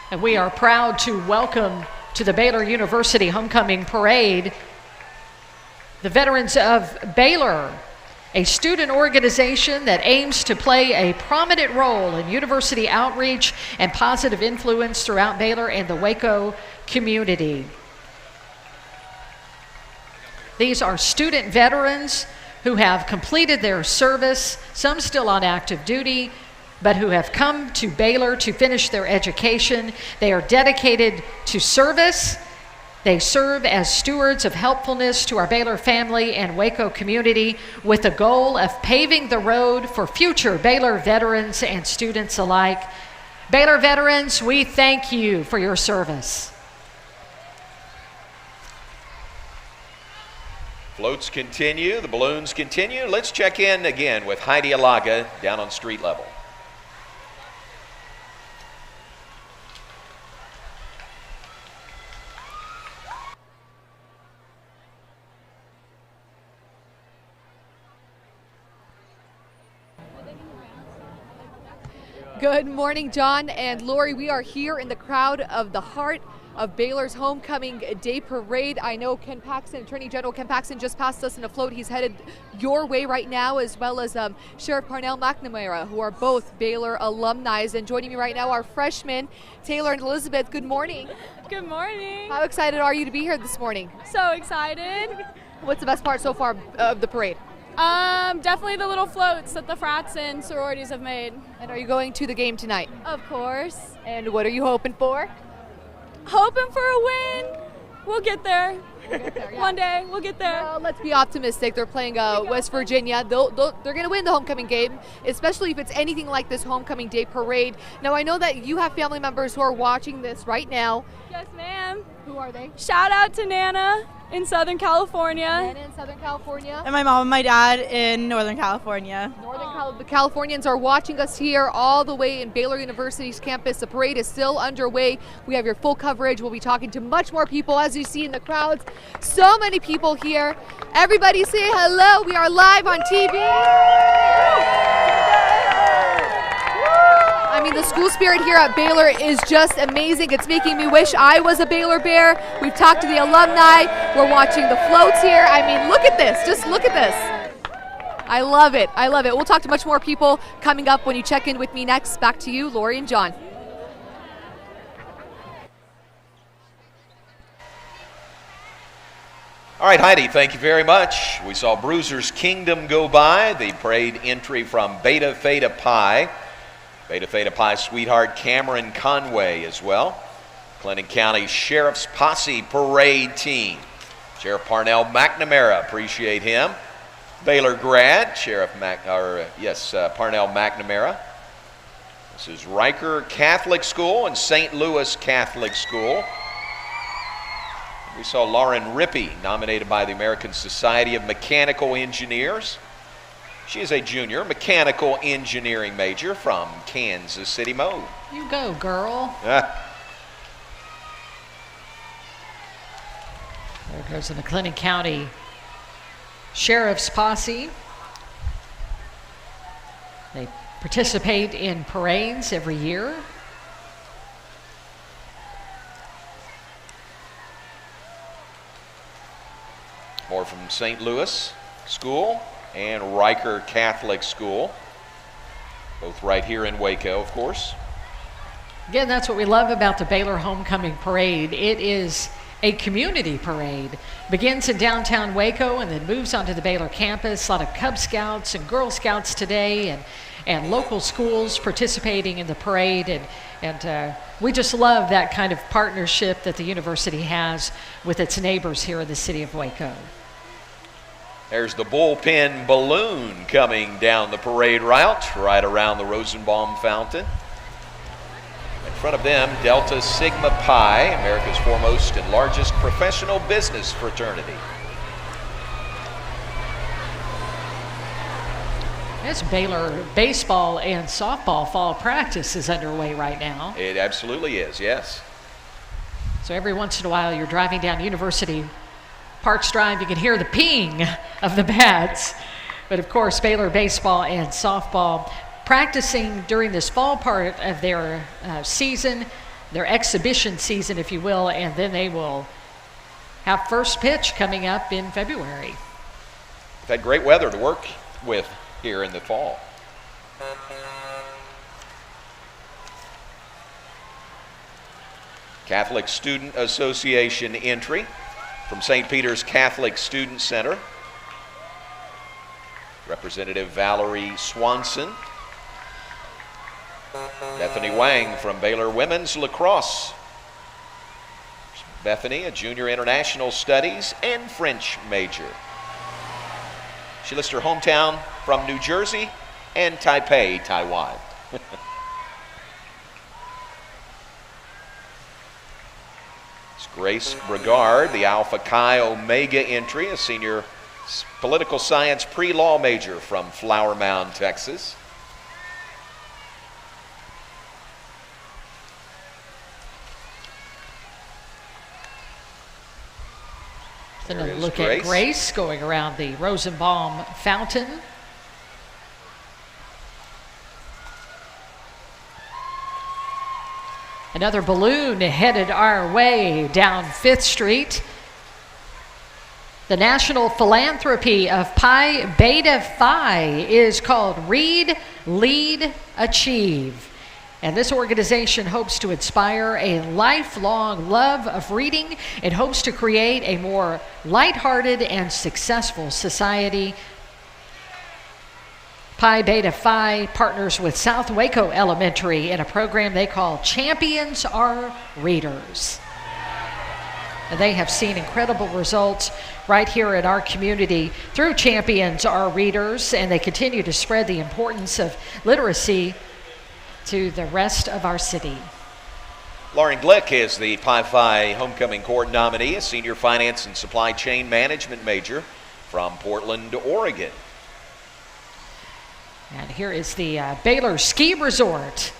And we are proud to welcome to the Baylor University Homecoming Parade the veterans of Baylor, a student organization that aims to play a prominent role in university outreach and positive influence throughout Baylor and the Waco community. These are student veterans who have completed their service, some still on active duty, but who have come to Baylor to finish their education. They are dedicated to service. They serve as stewards of helpfulness to our Baylor family and Waco community, with the goal of paving the road for future Baylor veterans and students alike. Baylor veterans, we thank you for your service. Floats continue, the balloons continue. Let's check in again with Heidi Alagha down on street level. Good morning, John and Lori. We are here in the crowd of the heart of Baylor's Homecoming Day Parade. I know Ken Paxton, Attorney General Ken Paxton, just passed us in a float. He's headed your way right now, as well as Sheriff Parnell McNamara, who are both Baylor alumni. And joining me right now are freshmen Taylor and Elizabeth. Good morning. Good morning. How excited are you to be here this morning? So excited. What's the best part so far of the parade? Definitely the little floats that the frats and sororities have made. And are you going to the game tonight? Of course. And what are you hoping for? Hoping for a win. We'll get there. Yeah. One day, we'll get there. Well, let's be optimistic. They're playing West Virginia. They're going to win the homecoming game, especially if it's anything like this homecoming day parade. Now, I know that you have family members who are watching this right now. Yes, ma'am. Who are they? Shout out to Nana in Southern California. Nana in Southern California. And my mom and my dad in Northern California. The Californians are watching us here all the way in Baylor University's campus. The parade is still underway. We have your full coverage. We'll be talking to much more people, as you see in the crowds. So many people here. Everybody say hello. We are live on TV. I mean, the school spirit here at Baylor is just amazing. It's making me wish I was a Baylor Bear. We've talked to the alumni. We're watching the floats here. I mean, look at this. Just look at this. I love it. I love it. We'll talk to much more people coming up when you check in with me next. Back to you, Lori and John. All right, Heidi, thank you very much. We saw Bruiser's Kingdom go by, the parade entry from Beta Theta Pi. Beta Theta Pi sweetheart Cameron Conway as well. Clinton County Sheriff's Posse Parade Team. Sheriff Parnell McNamara, appreciate him. Baylor grad, Parnell McNamara. This is Riker Catholic School and St. Louis Catholic School. We saw Lauren Rippey, nominated by the American Society of Mechanical Engineers. She is a junior mechanical engineering major from Kansas City, Mo. You go, girl. There goes the McLennan County Sheriff's Posse. They participate in parades every year. More from St. Louis School and Riker Catholic School. Both right here in Waco, of course. Again, that's what we love about the Baylor Homecoming Parade. It is a community parade. Begins in downtown Waco and then moves onto the Baylor campus. A lot of Cub Scouts and Girl Scouts today and local schools participating in the parade. And we just love that kind of partnership that the university has with its neighbors here in the city of Waco. There's the bullpen balloon coming down the parade route, right around the Rosenbaum Fountain. In front of them, Delta Sigma Pi, America's foremost and largest professional business fraternity. As Baylor baseball and softball fall practice is underway right now. It absolutely is, yes. So every once in a while, you're driving down University Parks Drive, you can hear the ping of the bats. But of course, Baylor baseball and softball practicing during this fall part of their season, their exhibition season, if you will, and then they will have first pitch coming up in February. We've had great weather to work with here in the fall. Catholic Student Association entry from St. Peter's Catholic Student Center. Representative Valerie Swanson. Bethany Wang from Baylor Women's Lacrosse. Bethany, a junior international studies and French major. She lists her hometown from New Jersey and Taipei, Taiwan. It's Grace Brigard, the Alpha Chi Omega entry, a senior political science pre-law major from Flower Mound, Texas. Then a look at Grace going around the Rosenbaum Fountain. Another balloon headed our way down 5th Street. The national philanthropy of Pi Beta Phi is called Read, Lead, Achieve. And this organization hopes to inspire a lifelong love of reading. It hopes to create a more lighthearted and successful society. Pi Beta Phi partners with South Waco Elementary in a program they call Champions Are Readers. And they have seen incredible results right here in our community through Champions Are Readers, and they continue to spread the importance of literacy to the rest of our city. Lauren Glick is the Pi Phi Homecoming Court nominee, a senior finance and supply chain management major from Portland, Oregon. And here is the Baylor Ski Resort,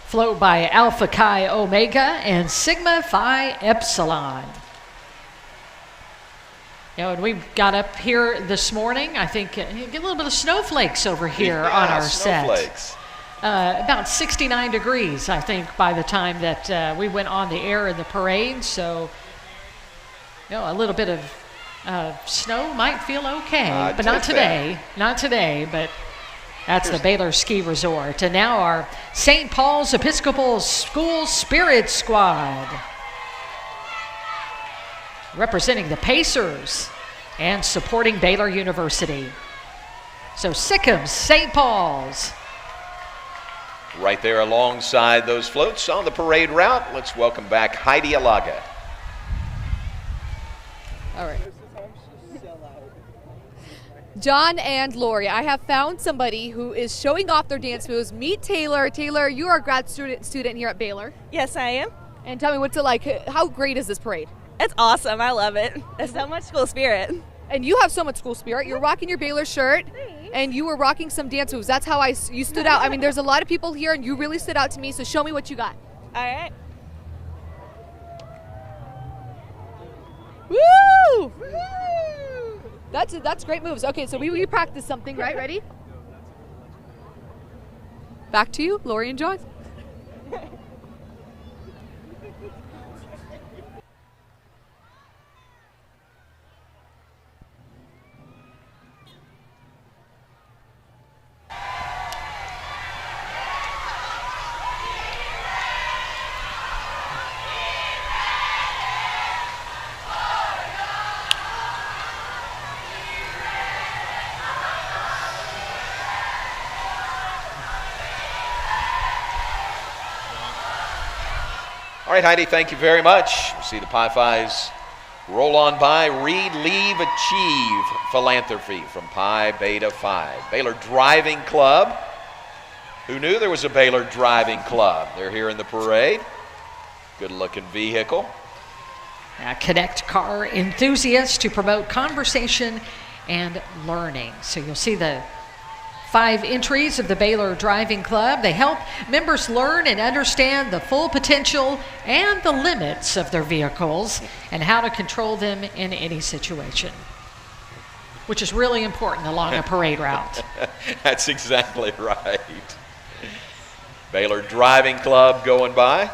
float by Alpha Chi Omega and Sigma Phi Epsilon. You know, and we got up here this morning, I think, get a little bit of snowflakes over here on our snowflakes. set. About 69 degrees, I think, by the time that we went on the air in the parade. So, you know, a little bit of snow might feel okay, but not today. Not today, but that's the Baylor Ski Resort. And now our St. Paul's Episcopal School Spirit Squad, representing the Pacers and supporting Baylor University. So Sickham's, St. Paul's. Right there alongside those floats on the parade route, let's welcome back Heidi Alagha. All right. John and Lori, I have found somebody who is showing off their dance moves. Meet Taylor. Taylor, you are a grad student here at Baylor. Yes, I am. And tell me, what's it like? How great is this parade? It's awesome. I love it. There's so much school spirit. And you have so much school spirit. You're rocking your Baylor shirt. Thanks. And you were rocking some dance moves. That's how you stood out. I mean, there's a lot of people here, and you really stood out to me. So show me what you got. All right. Woo! That's great moves. Okay, so we practice something, right? Ready? Back to you, Lori and John. All right, Heidi, thank you very much. See the Pi Phis roll on by. Read, Leave, Achieve Philanthropy from Pi Beta Phi. Baylor Driving Club. Who knew there was a Baylor Driving Club? They're here in the parade. Good-looking vehicle. Connect car enthusiasts to promote conversation and learning. So you'll see the 5 entries of the Baylor Driving Club. They help members learn and understand the full potential and the limits of their vehicles and how to control them in any situation, which is really important along a parade route. That's exactly right. Baylor Driving Club going by.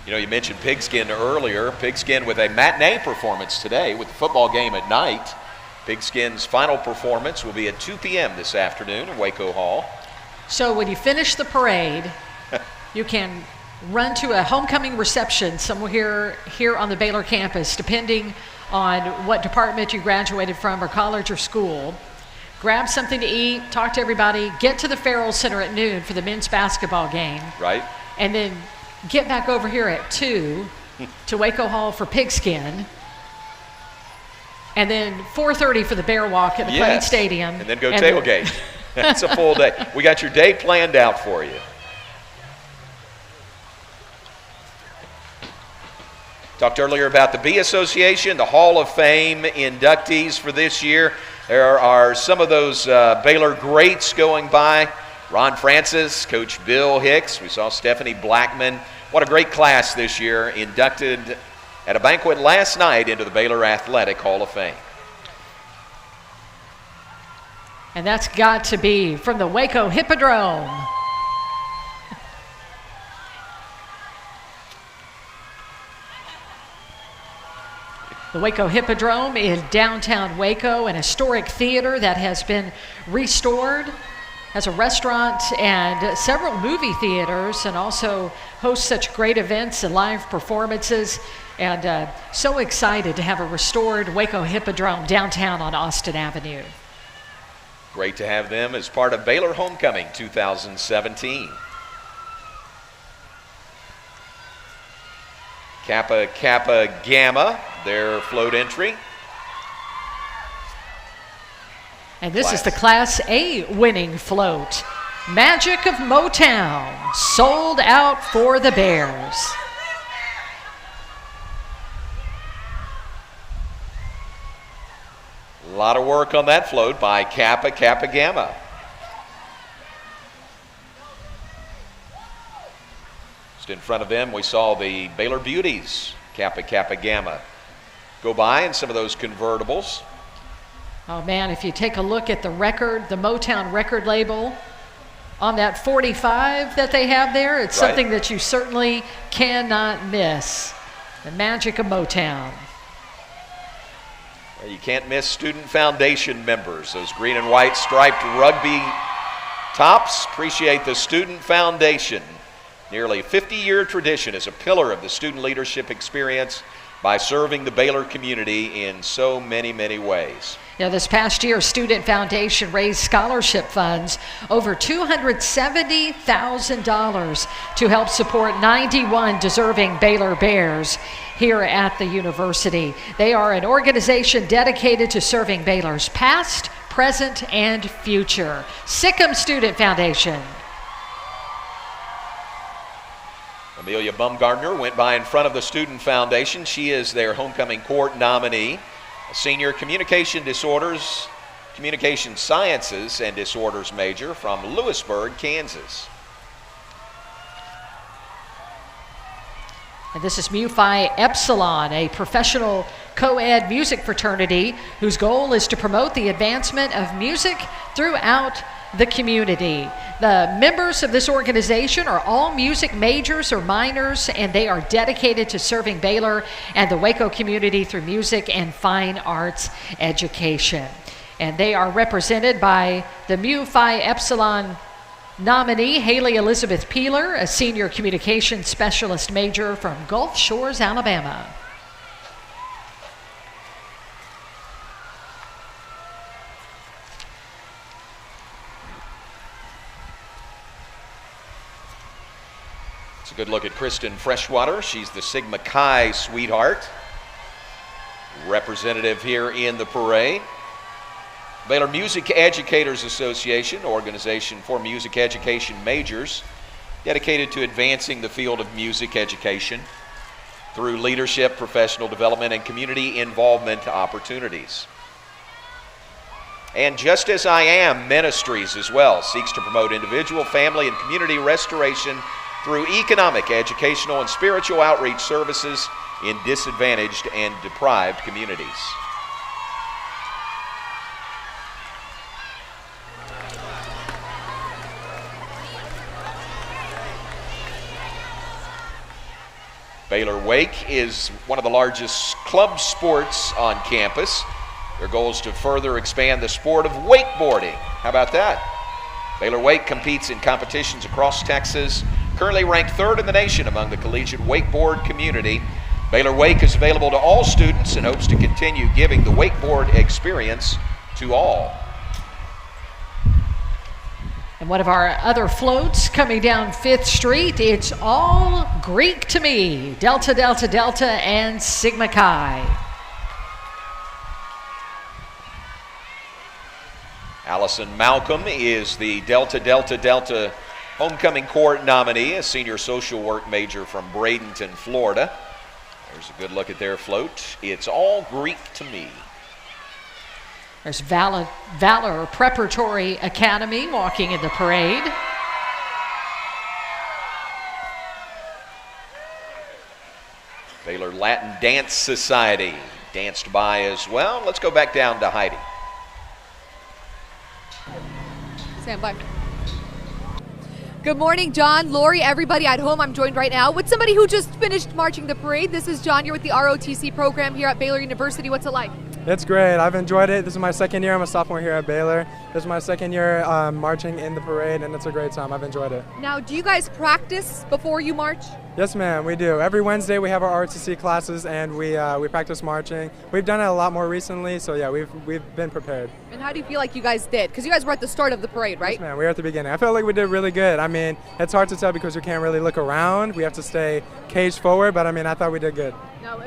You know, you mentioned Pigskin earlier. Pigskin with a matinee performance today with the football game at night. Pigskin's final performance will be at 2 p.m. this afternoon in Waco Hall. So when you finish the parade, you can run to a homecoming reception somewhere here on the Baylor campus, depending on what department you graduated from or college or school. Grab something to eat, talk to everybody, get to the Farrell Center at noon for the men's basketball game. Right. And then get back over here at 2 to Waco Hall for Pigskin. And then 4:30 for the Bear Walk at the Plain Stadium. And then go tailgate. That's a full day. We got your day planned out for you. Talked earlier about the Bee Association, the Hall of Fame inductees for this year. There are some of those Baylor greats going by. Ron Francis, Coach Bill Hicks. We saw Stephanie Blackman. What a great class this year, inducted at a banquet last night into the Baylor Athletic Hall of Fame. And that's got to be from the Waco Hippodrome. The Waco Hippodrome in downtown Waco, an historic theater that has been restored, has a restaurant and several movie theaters, and also hosts such great events and live performances. And so excited to have a restored Waco Hippodrome downtown on Austin Avenue. Great to have them as part of Baylor Homecoming 2017. Kappa Kappa Gamma, their float entry. And this is the Class A winning float. Magic of Motown, sold out for the Bears. A lot of work on that float by Kappa Kappa Gamma. Just in front of them, we saw the Baylor Beauties, Kappa Kappa Gamma, go by in some of those convertibles. Oh man, if you take a look at the record, the Motown record label on that 45 that they have there, it's something that you certainly cannot miss. The magic of Motown. Well, you can't miss Student Foundation members, those green and white striped rugby tops. Appreciate the Student Foundation. Nearly 50-year tradition as a pillar of the student leadership experience by serving the Baylor community in so many, many ways. Yeah, this past year, Student Foundation raised scholarship funds over $270,000 to help support 91 deserving Baylor Bears here at the university. They are an organization dedicated to serving Baylor's past, present, and future. Sikkim Student Foundation. Amelia Bumgardner went by in front of the Student Foundation. She is their homecoming court nominee. A senior communication sciences and disorders major from Lewisburg, Kansas. And this is Mu Phi Epsilon, a professional co-ed music fraternity whose goal is to promote the advancement of music throughout the community. The members of this organization are all music majors or minors, and they are dedicated to serving Baylor and the Waco community through music and fine arts education. And they are represented by the Mu Phi Epsilon nominee Haley Elizabeth Peeler, a senior communications specialist major from Gulf Shores, Alabama. It's a good look at Kristen Freshwater. She's the Sigma Chi sweetheart, representative here in the parade. Baylor Music Educators Association, organization for music education majors, dedicated to advancing the field of music education through leadership, professional development, and community involvement opportunities. And Just As I Am Ministries as well seeks to promote individual, family, and community restoration through economic, educational, and spiritual outreach services in disadvantaged and deprived communities. Baylor Wake is one of the largest club sports on campus. Their goal is to further expand the sport of wakeboarding. How about that? Baylor Wake competes in competitions across Texas, currently ranked 3rd in the nation among the collegiate wakeboard community. Baylor Wake is available to all students and hopes to continue giving the wakeboard experience to all. And one of our other floats coming down 5th Street, it's all Greek to me. Delta, Delta, Delta, and Sigma Chi. Allison Malcolm is the Delta, Delta, Delta Homecoming Court nominee, a senior social work major from Bradenton, Florida. There's a good look at their float. It's all Greek to me. There's Valor Preparatory Academy walking in the parade. Baylor Latin Dance Society danced by as well. Let's go back down to Heidi. Stand by. Good morning, John, Lori, everybody at home. I'm joined right now with somebody who just finished marching the parade. This is John. You're with the ROTC program here at Baylor University. What's it like? It's great. I've enjoyed it. This is my 2nd year. I'm a sophomore here at Baylor. This is my 2nd year marching in the parade, and it's a great time. I've enjoyed it. Now, do you guys practice before you march? Yes, ma'am, we do. Every Wednesday we have our ROTC classes, and we practice marching. We've done it a lot more recently, so yeah, we've been prepared. And how do you feel like you guys did? Because you guys were at the start of the parade, right? Yes, ma'am, we were at the beginning. I felt like we did really good. I mean, it's hard to tell because you can't really look around. We have to stay caged forward, but I mean, I thought we did good. Now,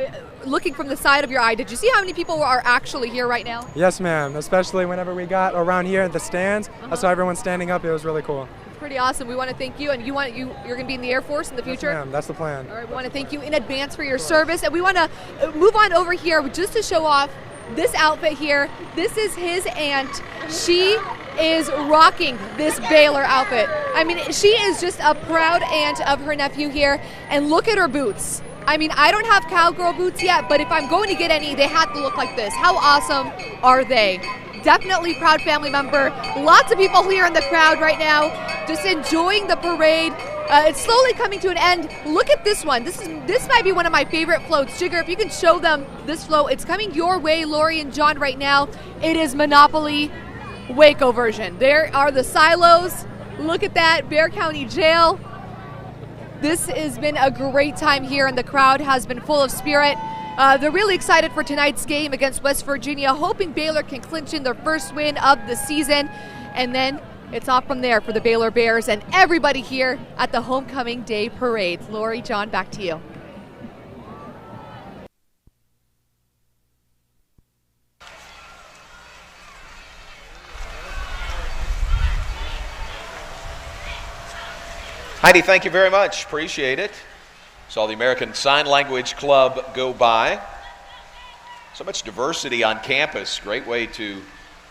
looking from the side of your eye, did you see how many people are actually here right now? Yes, ma'am, especially whenever we got around here at the stands. I saw everyone standing up. It was really cool. Pretty awesome. We want to thank you, and you're going to be in the Air Force in the future? Yes, ma'am. That's the plan. All right, we want to thank you in advance for your service, and we want to move on over here just to show off this outfit here. This is his aunt. She is rocking this Baylor outfit. I mean, she is just a proud aunt of her nephew here, and look at her boots. I mean, I don't have cowgirl boots yet, but if I'm going to get any, they have to look like this. How awesome are they? Definitely proud family member. Lots of people here in the crowd right now, just enjoying the parade. It's slowly coming to an end. Look at this one. This might be one of my favorite floats. Jigger, if you can show them this float. It's coming your way, Lori and John, right now. It is Monopoly Waco version. There are the silos. Look at that, Bexar County Jail. This has been a great time here, and the crowd has been full of spirit. They're really excited for tonight's game against West Virginia, hoping Baylor can clinch in their first win of the season. And then it's off from there for the Baylor Bears and everybody here at the Homecoming Day Parade. Lori, John, back to you. Heidi, thank you very much. Appreciate it. Saw the American Sign Language Club go by. So much diversity on campus. Great way to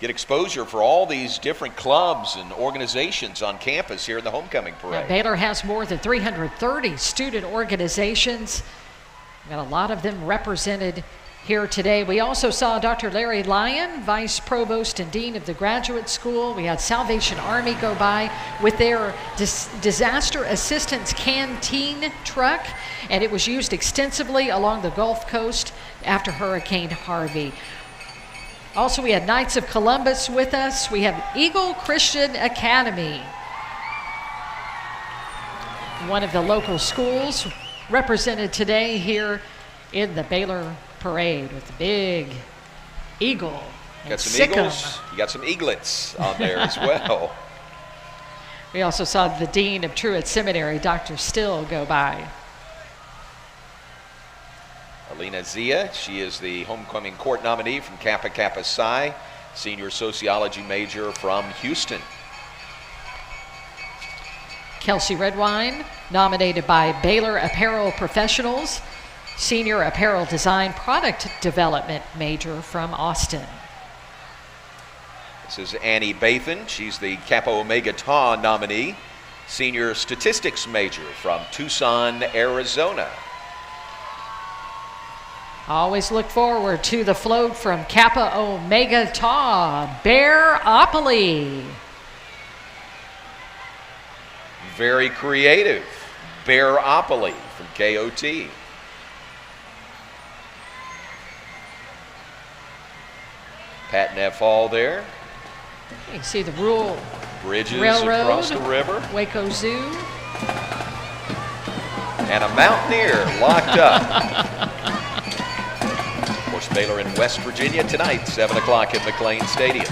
get exposure for all these different clubs and organizations on campus here in the Homecoming Parade. Baylor has more than 330 student organizations. We've got a lot of them represented here today. We also saw Dr. Larry Lyon, Vice Provost and Dean of the Graduate School. We had Salvation Army go by with their disaster assistance canteen truck, and it was used extensively along the Gulf Coast after Hurricane Harvey. Also, we had Knights of Columbus with us. We have Eagle Christian Academy. one of the local schools represented today here in the Baylor Parade with the big eagle. Got some eagles. You got some eaglets on there as well. We also saw the Dean of Truett Seminary, Dr. Still, go by. Alina Zia, she is the homecoming court nominee from Kappa Kappa Psi, senior sociology major from Houston. Kelsey Redwine, nominated by Baylor Apparel Professionals, senior apparel design product development major from Austin. This is Annie Bathan. She's the Kappa Omega Tau nominee, senior statistics major from Tucson, Arizona. Always look forward to the float from Kappa Omega Tau, Bearopoly. Very creative, Bearopoly from KOT. Pat Neff Hall there. You can see the rural Bridges railroad, across the river. Waco Zoo. And a Mountaineer locked up. Of course, Baylor in West Virginia tonight, 7 o'clock at McLean Stadium.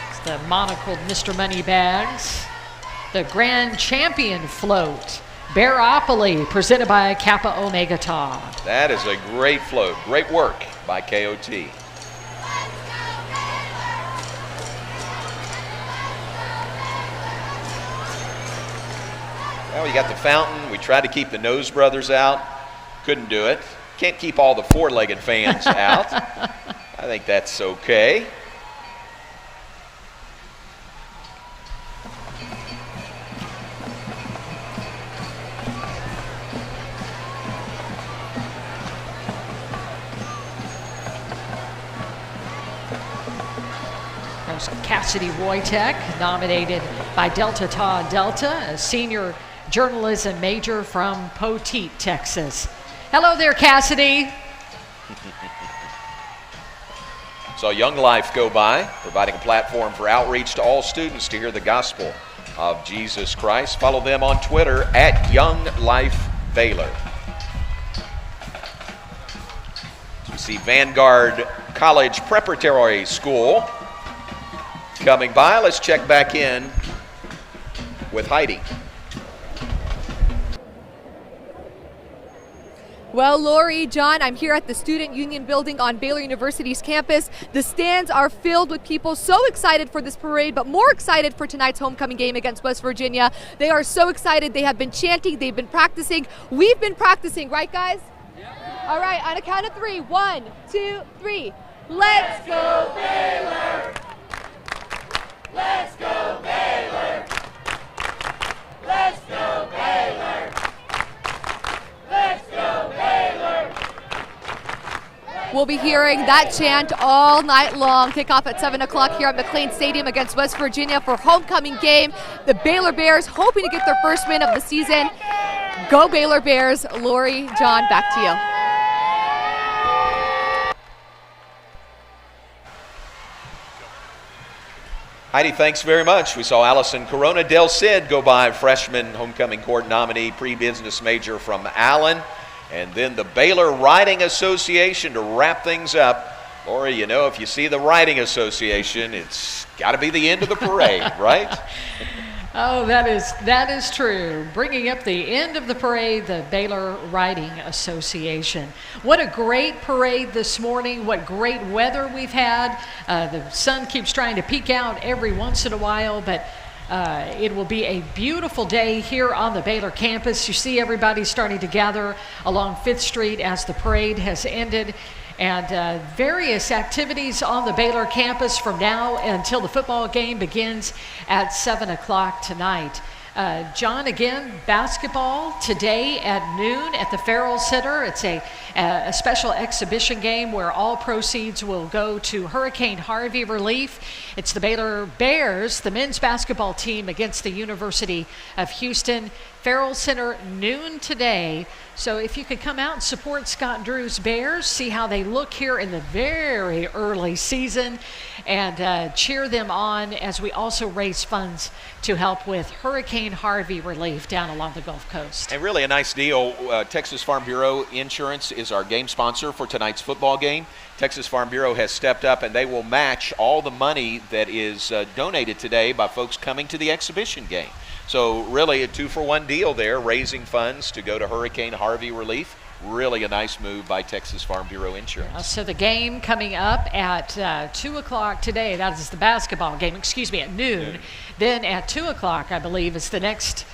It's the monocled Mr. Moneybags. The Grand Champion Float, Bearopoly, presented by Kappa Omega Tau. That is a great float. Great work by KOT. Well, you got the fountain. We tried to keep the Nose Brothers out. Couldn't do it. Can't keep all the four-legged fans out. I think that's okay. There's Cassidy Wojtek, nominated by Delta Tau Delta, a senior journalism major from Poteet, Texas. Hello there, Cassidy. Saw Young Life go by, providing a platform for outreach to all students to hear the gospel of Jesus Christ. Follow them on Twitter at Young Life Baylor. You see Vanguard College Preparatory School coming by. Let's check back in with Heidi. Well, Lori, John, I'm here at the Student Union Building on Baylor University's campus. The stands are filled with people so excited for this parade, but more excited for tonight's homecoming game against West Virginia. They are so excited. They have been chanting. They've been practicing. We've been practicing, right, guys? Yeah. All right, on a count of 3. 1, 2, 3. Let's go, Baylor! Let's go, Baylor! Let's go, Baylor! Let's go, Baylor! We'll be hearing that chant all night long. Kickoff at 7 o'clock here at McLean Stadium against West Virginia for homecoming game. The Baylor Bears hoping to get their first win of the season. Go Baylor Bears. Lori, John, back to you. Heidi, thanks very much. We saw Allison Corona Del Cid go by, freshman homecoming court nominee, pre-business major from Allen. And then the Baylor Riding Association to wrap things up. Lori, you know, if you see the Riding Association, it's got to be the end of the parade, right? Oh, that is true. Bringing up the end of the parade, the Baylor Riding Association. What a great parade this morning. What great weather we've had. The sun keeps trying to peek out every once in a while, but it will be a beautiful day here on the Baylor campus. You see everybody starting to gather along 5th Street as the parade has ended. And various activities on the Baylor campus from now until the football game begins at 7 o'clock tonight. John, again, basketball today at noon at the Farrell Center. It's a special exhibition game where all proceeds will go to Hurricane Harvey relief. It's the Baylor Bears, the men's basketball team, against the University of Houston. Farrell Center, noon today. So if you could come out and support Scott Drew's Bears, see how they look here in the very early season, and cheer them on as we also raise funds to help with Hurricane Harvey relief down along the Gulf Coast. And really a nice deal. Texas Farm Bureau Insurance is our game sponsor for tonight's football game. Texas Farm Bureau has stepped up, and they will match all the money that is donated today by folks coming to the exhibition game. So really a 2-for-1 deal there, raising funds to go to Hurricane Harvey relief. Really a nice move by Texas Farm Bureau Insurance. So the game coming up at 2 o'clock today, that is the basketball game, at noon. Then at 2 o'clock, I believe, is the next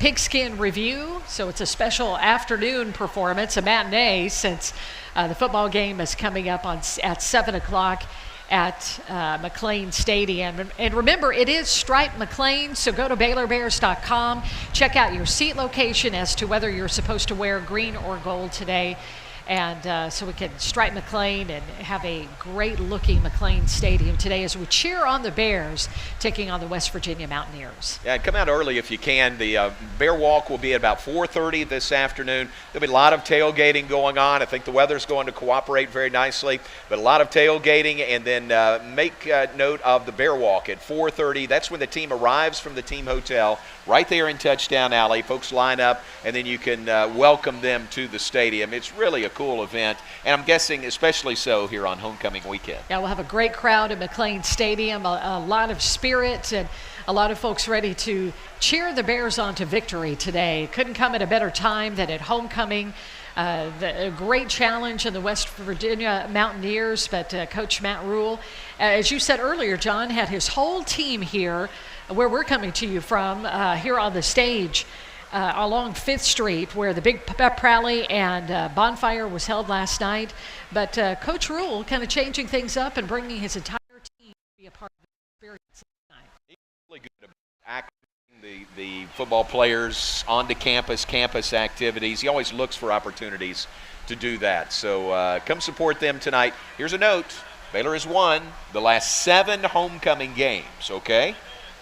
Pigskin Review. So it's a special afternoon performance, a matinee, since the football game is coming up at 7 o'clock at McLean Stadium. And remember, it is Stripe McLean, so go to BaylorBears.com. Check out your seat location as to whether you're supposed to wear green or gold today. And so we can stripe McLean and have a great-looking McLean Stadium today as we cheer on the Bears taking on the West Virginia Mountaineers. Yeah, come out early if you can. The Bear Walk will be at about 4:30 this afternoon. There'll be a lot of tailgating going on. I think the weather's going to cooperate very nicely, but a lot of tailgating. And then make note of the Bear Walk at 4:30. That's when the team arrives from the team hotel right there in Touchdown Alley. Folks line up, and then you can welcome them to the stadium. It's really a cool event, and I'm guessing especially so here on homecoming weekend. Yeah, we'll have a great crowd at McLean Stadium, a lot of spirit, and a lot of folks ready to cheer the Bears on to victory today. Couldn't come at a better time than at homecoming. A great challenge in the West Virginia Mountaineers, but Coach Matt Rule, as you said earlier, John, had his whole team here where we're coming to you from, here on the stage along 5th Street, where the big pep rally and bonfire was held last night. But Coach Rule kind of changing things up and bringing his entire team to be a part of the experience tonight. He's really good at activating the football players onto campus activities. He always looks for opportunities to do that. So come support them tonight. Here's a note. Baylor has won the last 7 homecoming games, okay?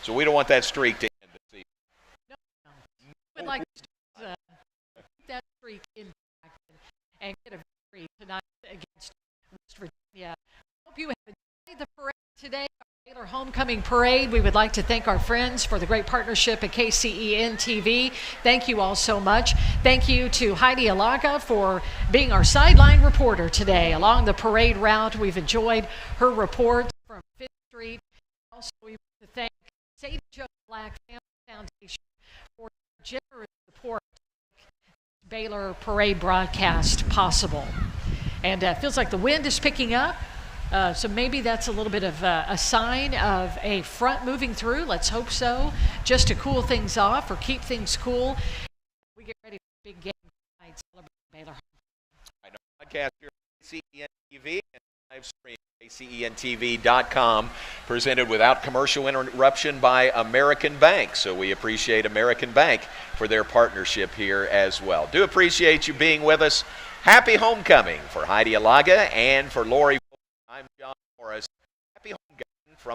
So we don't want that streak to end this season. No. We would like to keep that streak intact and get a victory tonight against West Virginia. Hope you have enjoyed the parade today, our Baylor Homecoming Parade. We would like to thank our friends for the great partnership at KCEN-TV. Thank you all so much. Thank you to Heidi Alagha for being our sideline reporter today along the parade route. We've enjoyed her report from 5th Street. Also, we want to thank Sadie Joe Black Family Foundation for generous support to make Baylor Parade broadcast possible. And it feels like the wind is picking up, so maybe that's a little bit of a sign of a front moving through. Let's hope so, just to cool things off or keep things cool. We get ready for the big game tonight, celebrating Baylor. All right, our podcast here on KCEN-TV and live stream. KCEN-TV.com, presented without commercial interruption by American Bank. So we appreciate American Bank for their partnership here as well. Do appreciate you being with us. Happy homecoming for Heidi Alagha and for Lori Fogelman. I'm John Morris. Happy homecoming from